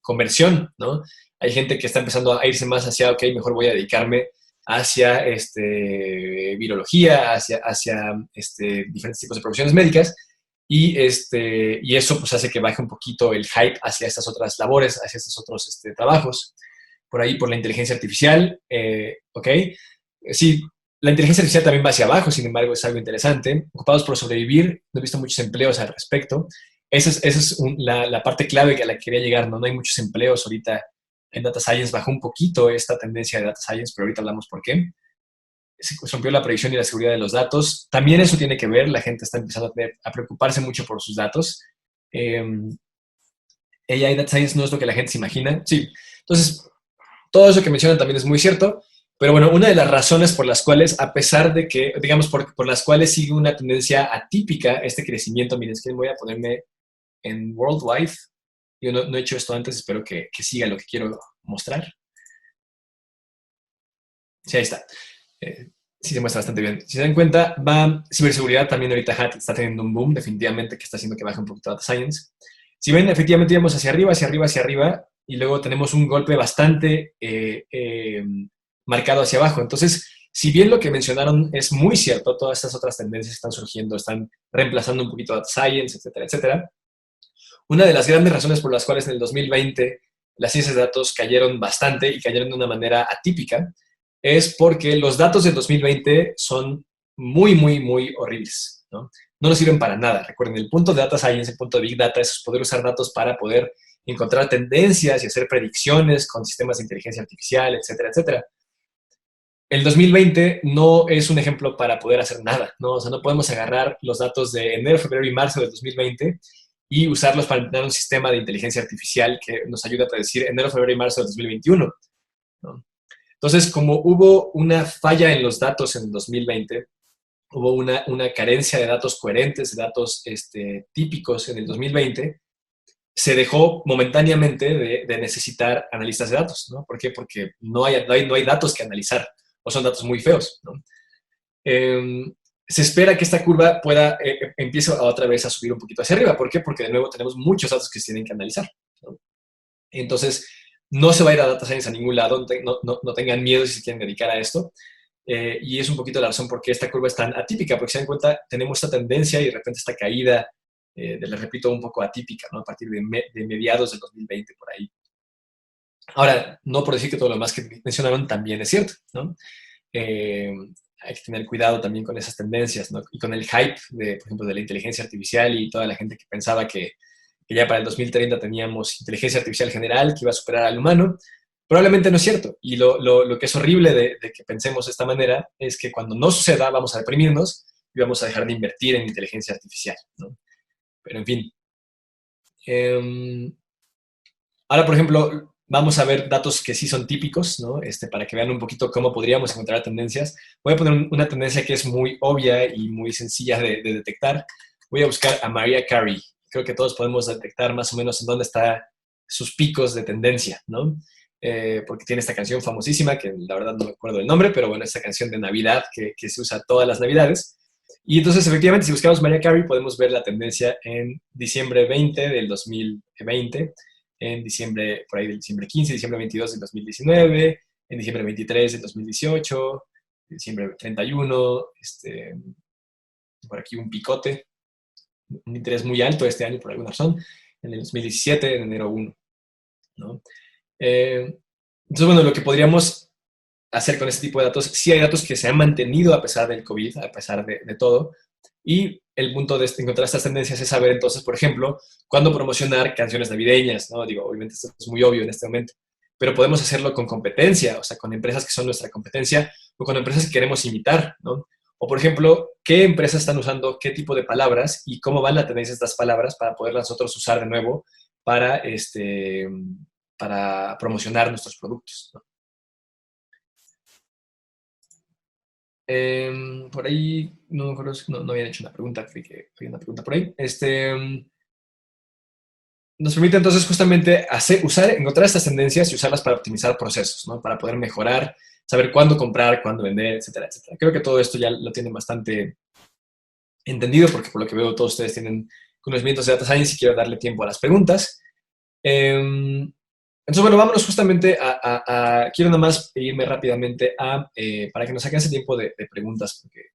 conversión, ¿no? Hay gente que está empezando a irse más hacia, ok, mejor voy a dedicarme hacia virología, hacia diferentes tipos de profesiones médicas, y eso pues hace que baje un poquito el hype hacia estas otras labores, hacia estos otros trabajos. Por ahí, por la inteligencia artificial, ¿ok? Sí, la inteligencia artificial también va hacia abajo, sin embargo, es algo interesante. Ocupados por sobrevivir, no he visto muchos empleos al respecto. Esa es la parte clave a la que quería llegar, ¿no? No hay muchos empleos ahorita en Data Science. Bajó un poquito esta tendencia de Data Science, pero ahorita hablamos por qué. Se rompió la predicción y la seguridad de los datos. También eso tiene que ver, la gente está empezando a preocuparse mucho por sus datos. Eh, AI Data Science no es lo que la gente se imagina. Sí, entonces, todo eso que mencionan también es muy cierto, pero bueno, una de las razones por las cuales, a pesar de que, digamos, por las cuales sigue una tendencia atípica este crecimiento, miren, es que voy a ponerme en Worldwide. Yo no he hecho esto antes, espero que siga lo que quiero mostrar. Sí, ahí está. Sí, se muestra bastante bien. Si se dan cuenta, ciberseguridad también ahorita está teniendo un boom, definitivamente, que está haciendo que baje un poquito Data Science. Si ven, efectivamente íbamos hacia arriba, hacia arriba, hacia arriba, y luego tenemos un golpe bastante marcado hacia abajo. Entonces, si bien lo que mencionaron es muy cierto, todas estas otras tendencias están surgiendo, están reemplazando un poquito Data Science, etcétera, etcétera. Una de las grandes razones por las cuales en el 2020 las ciencias de datos cayeron bastante y cayeron de una manera atípica es porque los datos del 2020 son muy, muy, muy horribles, ¿no? No nos sirven para nada. Recuerden, el punto de Data Science, el punto de Big Data es poder usar datos para poder encontrar tendencias y hacer predicciones con sistemas de inteligencia artificial, etcétera, etcétera. El 2020 no es un ejemplo para poder hacer nada, ¿no? O sea, no podemos agarrar los datos de enero, febrero y marzo del 2020 y usarlos para implementar un sistema de inteligencia artificial que nos ayude a predecir enero, febrero y marzo del 2021, ¿no? Entonces, como hubo una falla en los datos en el 2020, hubo una carencia de datos coherentes, de datos típicos en el 2020, se dejó momentáneamente de necesitar analistas de datos, ¿no? ¿Por qué? Porque no hay datos que analizar, o son datos muy feos, ¿no? Se espera que esta curva empiece otra vez a subir un poquito hacia arriba. ¿Por qué? Porque de nuevo tenemos muchos datos que se tienen que analizar, ¿no? Entonces, no se va a ir a Data Science a ningún lado, no tengan miedo si se quieren dedicar a esto. Y es un poquito la razón por qué esta curva es tan atípica, porque se dan cuenta, tenemos esta tendencia y de repente esta caída, les repito, un poco atípica, ¿no? A partir de mediados del 2020, por ahí. Ahora, no por decir que todo lo demás que mencionaron también es cierto, ¿no? hay que tener cuidado también con esas tendencias, ¿no? Y con el hype, por ejemplo, de la inteligencia artificial y toda la gente que pensaba que ya para el 2030 teníamos inteligencia artificial general que iba a superar al humano. Probablemente no es cierto. Y lo que es horrible de que pensemos de esta manera es que cuando no suceda vamos a deprimirnos y vamos a dejar de invertir en inteligencia artificial, ¿no? Pero en fin. Ahora, por ejemplo, vamos a ver datos que sí son típicos, ¿no? Para que vean un poquito cómo podríamos encontrar tendencias. Voy a poner una tendencia que es muy obvia y muy sencilla de detectar. Voy a buscar a Mariah Carey. Creo que todos podemos detectar más o menos en dónde están sus picos de tendencia, ¿no? Porque tiene esta canción famosísima, que la verdad no me acuerdo el nombre, pero bueno, esta canción de Navidad que se usa todas las Navidades. Y entonces, efectivamente, si buscamos Mariah Carey, podemos ver la tendencia en diciembre 20 del 2020, en diciembre, por ahí del diciembre 15, diciembre 22 del 2019, en diciembre 23 del 2018, diciembre 31, por aquí un picote, un interés muy alto este año por alguna razón, en el 2017, en enero 1, ¿no? Entonces, bueno, lo que podríamos hacer con este tipo de datos, sí hay datos que se han mantenido a pesar del COVID, a pesar de todo, y el punto de encontrar estas tendencias es saber entonces, por ejemplo, cuándo promocionar canciones navideñas, ¿no? Digo, obviamente esto es muy obvio en este momento, pero podemos hacerlo con competencia, o sea, con empresas que son nuestra competencia o con empresas que queremos imitar, ¿no? O, por ejemplo, qué empresas están usando qué tipo de palabras y cómo van la tendencia de estas palabras para poderlas nosotros usar de nuevo para, para promocionar nuestros productos, ¿no? Por ahí, no me acuerdo, no habían hecho una pregunta, creo que había una pregunta por ahí. Nos permite entonces justamente encontrar estas tendencias y usarlas para optimizar procesos, ¿no? Para poder mejorar, saber cuándo comprar, cuándo vender, etcétera, etcétera. Creo que todo esto ya lo tienen bastante entendido, porque por lo que veo todos ustedes tienen conocimientos de Data Science y quiero darle tiempo a las preguntas. Entonces, bueno, vámonos justamente quiero nada más irme rápidamente para que nos alcance tiempo de preguntas, porque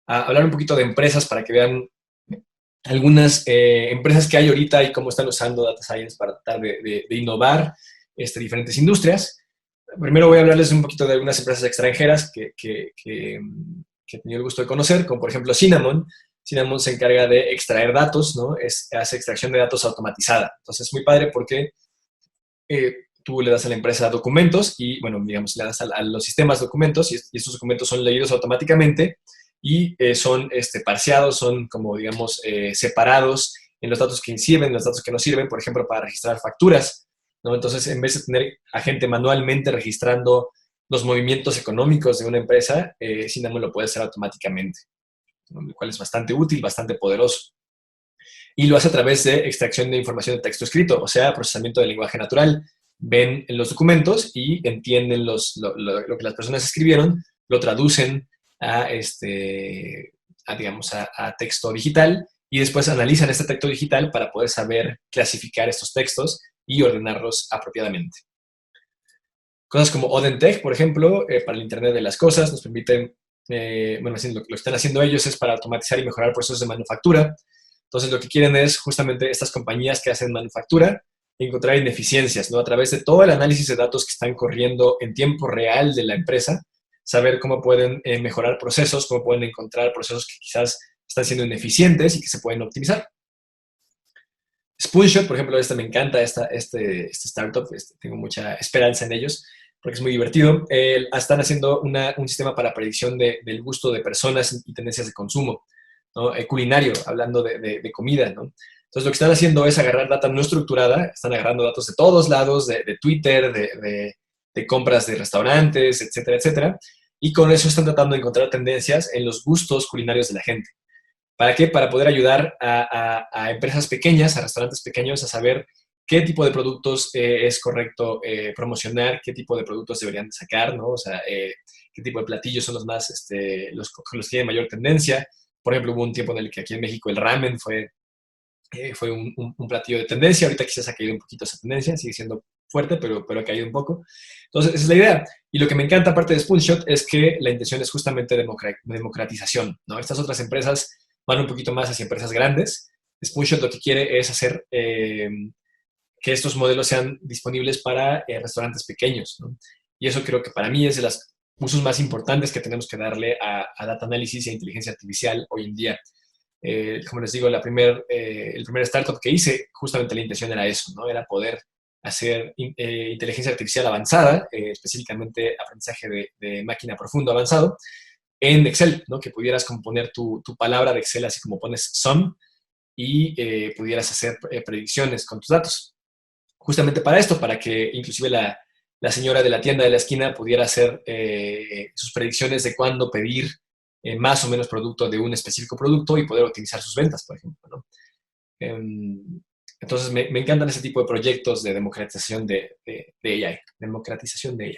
a hablar un poquito de empresas para que vean algunas empresas que hay ahorita y cómo están usando Data Science para tratar de innovar diferentes industrias. Primero voy a hablarles un poquito de algunas empresas extranjeras que he tenido el gusto de conocer, como por ejemplo Cinnamon. Cinnamon se encarga de extraer datos, ¿no? Hace extracción de datos automatizada. Entonces es muy padre porque tú le das a la empresa documentos y, bueno, digamos, le das a los sistemas documentos y estos documentos son leídos automáticamente y son parseados, son como, digamos, separados en los datos que sirven, en los datos que no sirven, por ejemplo, para registrar facturas, ¿no? Entonces, en vez de tener a gente manualmente registrando los movimientos económicos de una empresa, Cinnamon lo puede hacer automáticamente, ¿no? Lo cual es bastante útil, bastante poderoso. Y lo hace a través de extracción de información de texto escrito, o sea, procesamiento de lenguaje natural. Ven en los documentos y entienden lo que las personas escribieron, lo traducen digamos, a texto digital y después analizan este texto digital para poder saber clasificar estos textos y ordenarlos apropiadamente. Cosas como Odentech, por ejemplo, para el Internet de las Cosas, nos permiten, bueno, lo que están haciendo ellos es para automatizar y mejorar procesos de manufactura. Entonces, lo que quieren es justamente estas compañías que hacen manufactura encontrar ineficiencias, ¿no? A través de todo el análisis de datos que están corriendo en tiempo real de la empresa, saber cómo pueden mejorar procesos, cómo pueden encontrar procesos que quizás están siendo ineficientes y que se pueden optimizar. Spoonshot, por ejemplo, me encanta este startup, tengo mucha esperanza en ellos porque es muy divertido. Están haciendo un sistema para predicción del gusto de personas y tendencias de consumo, ¿no? Culinario, hablando de comida, ¿no? Entonces, lo que están haciendo es agarrar data no estructurada, están agarrando datos de todos lados, de Twitter, de compras de restaurantes, etcétera, etcétera, y con eso están tratando de encontrar tendencias en los gustos culinarios de la gente. ¿Para qué? Para poder ayudar a empresas pequeñas, a restaurantes pequeños, a saber qué tipo de productos es correcto promocionar, qué tipo de productos deberían de sacar, ¿no? O sea, qué tipo de platillos son los más, los que tienen mayor tendencia. Por ejemplo, hubo un tiempo en el que aquí en México el ramen fue un platillo de tendencia. Ahorita quizás ha caído un poquito esa tendencia, sigue siendo fuerte, pero ha caído un poco. Entonces, esa es la idea. Y lo que me encanta, aparte de Spoonshot, es que la intención es justamente democratización, ¿no? Estas otras empresas van un poquito más hacia empresas grandes. Spoonshot lo que quiere es hacer que estos modelos sean disponibles para restaurantes pequeños, ¿no? Y eso creo que para mí es de las usos más importantes que tenemos que darle a data análisis y a inteligencia artificial hoy en día. Como les digo, el primer startup que hice, justamente la intención era eso, ¿no? Era poder hacer inteligencia artificial avanzada, específicamente aprendizaje de máquina profundo avanzado, en Excel, ¿no? Que pudieras como poner tu palabra de Excel, así como pones sum, y pudieras hacer predicciones con tus datos. Justamente para esto, para que inclusive la señora de la tienda de la esquina pudiera hacer sus predicciones de cuándo pedir más o menos producto de un específico producto y poder optimizar sus ventas, por ejemplo, ¿no? Entonces, me encantan ese tipo de proyectos de democratización de AI, democratización de AI.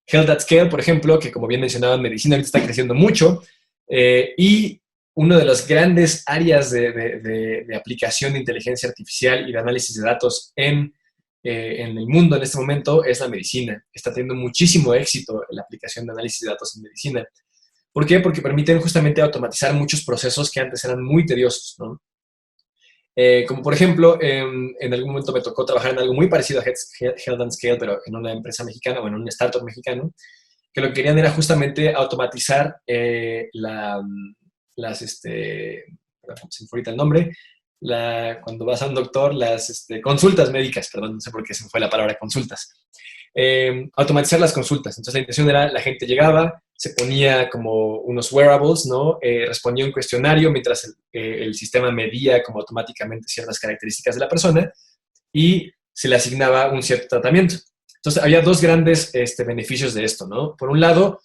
Health at Scale, por ejemplo, que como bien mencionaba, en medicina ahorita está creciendo mucho, y una de las grandes áreas de aplicación de inteligencia artificial y de análisis de datos en el mundo en este momento es la medicina. Está teniendo muchísimo éxito la aplicación de análisis de datos en medicina. ¿Por qué? Porque permiten justamente automatizar muchos procesos que antes eran muy tediosos, ¿no? Como por ejemplo, en algún momento me tocó trabajar en algo muy parecido a Health and Scale, pero en una empresa mexicana o en un startup mexicano, que lo que querían era justamente automatizar se me fue ahorita el nombre, cuando vas a un doctor, las consultas médicas, perdón, no sé por qué se me fue la palabra consultas. Automatizar las consultas. Entonces la intención era, la gente llegaba, se ponía como unos wearables, ¿no? Respondía un cuestionario mientras el sistema medía como automáticamente ciertas características de la persona y se le asignaba un cierto tratamiento. Entonces había dos grandes beneficios de esto, ¿no? Por un lado,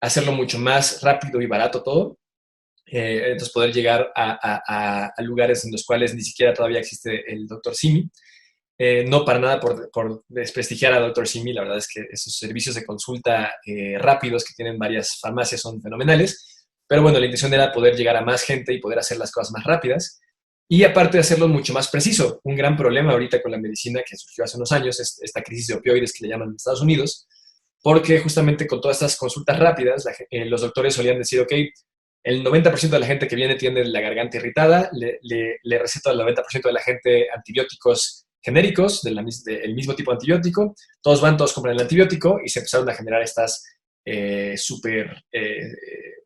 hacerlo mucho más rápido y barato todo. Entonces poder llegar a lugares en los cuales ni siquiera todavía existe el Dr. Simi. No para nada por desprestigiar a Dr. Simi, la verdad es que esos servicios de consulta rápidos que tienen varias farmacias son fenomenales, pero bueno, la intención era poder llegar a más gente y poder hacer las cosas más rápidas y aparte de hacerlo mucho más preciso. Un gran problema ahorita con la medicina que surgió hace unos años es esta crisis de opioides que le llaman en Estados Unidos, porque justamente con todas estas consultas rápidas los doctores solían decir, ok, el 90% de la gente que viene tiene la garganta irritada, le receta al 90% de la gente antibióticos genéricos, del mismo tipo de antibiótico, todos compran el antibiótico y se empezaron a generar estas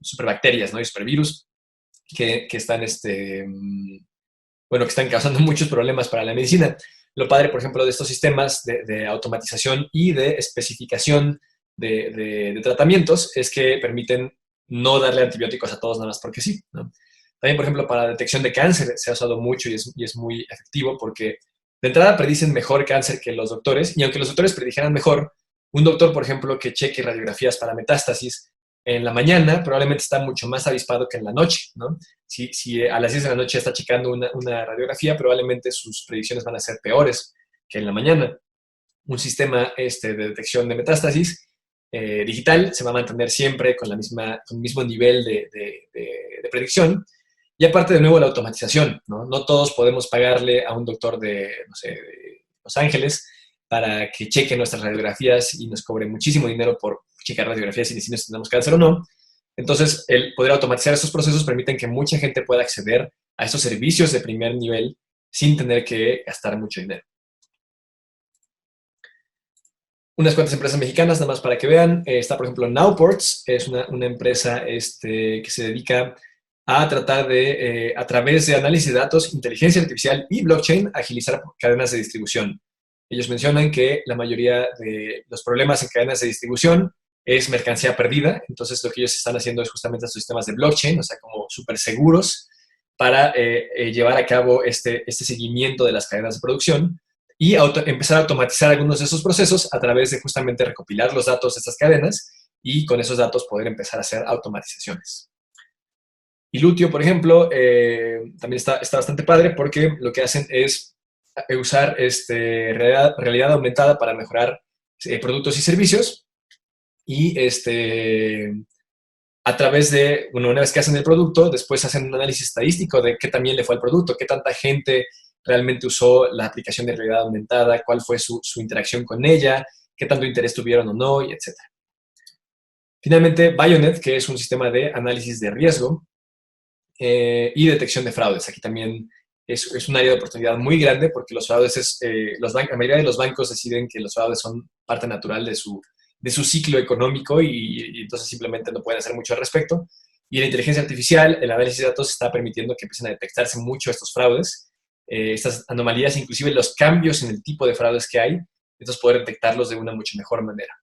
superbacterias, ¿no? Y supervirus que están, que están causando muchos problemas para la medicina. Lo padre, por ejemplo, de estos sistemas de automatización y de especificación de tratamientos es que permiten no darle antibióticos a todos nada más porque sí, ¿no? También, por ejemplo, para detección de cáncer se ha usado mucho y es muy efectivo porque de entrada predicen mejor cáncer que los doctores, y aunque los doctores predijeran mejor, un doctor, por ejemplo, que cheque radiografías para metástasis en la mañana, probablemente está mucho más avispado que en la noche, ¿no? Si a las 10 de la noche está checando una radiografía, probablemente sus predicciones van a ser peores que en la mañana. Un sistema de detección de metástasis digital se va a mantener siempre con el mismo nivel de predicción. Y aparte, de nuevo, la automatización, ¿no? No todos podemos pagarle a un doctor no sé, de Los Ángeles para que cheque nuestras radiografías y nos cobre muchísimo dinero por checar radiografías y decirnos si tenemos cáncer o no. Entonces, el poder automatizar estos procesos permiten que mucha gente pueda acceder a estos servicios de primer nivel sin tener que gastar mucho dinero. Unas cuantas empresas mexicanas, nada más para que vean. Está, por ejemplo, Nowports, es una empresa que se dedica a tratar de, a través de análisis de datos, inteligencia artificial y blockchain, agilizar cadenas de distribución. Ellos mencionan que la mayoría de los problemas en cadenas de distribución es mercancía perdida, entonces lo que ellos están haciendo es justamente estos sistemas de blockchain, o sea, como súper seguros para llevar a cabo este seguimiento de las cadenas de producción y empezar a automatizar algunos de esos procesos a través de justamente recopilar los datos de estas cadenas y con esos datos poder empezar a hacer automatizaciones. Ilutio, por ejemplo, también está bastante padre porque lo que hacen es usar realidad aumentada para mejorar productos y servicios y a través de, una vez que hacen el producto, después hacen un análisis estadístico de qué también le fue al producto, qué tanta gente realmente usó la aplicación de realidad aumentada, cuál fue su interacción con ella, qué tanto interés tuvieron o no, y etc. Finalmente, Bionet, que es un sistema de análisis de riesgo y detección de fraudes. Aquí también es un área de oportunidad muy grande porque los fraudes la mayoría de los bancos deciden que los fraudes son parte natural de de su ciclo económico y entonces simplemente no pueden hacer mucho al respecto. Y la inteligencia artificial, el análisis de datos está permitiendo que empiecen a detectarse mucho estos fraudes, estas anomalías, inclusive los cambios en el tipo de fraudes que hay, entonces poder detectarlos de una mucho mejor manera.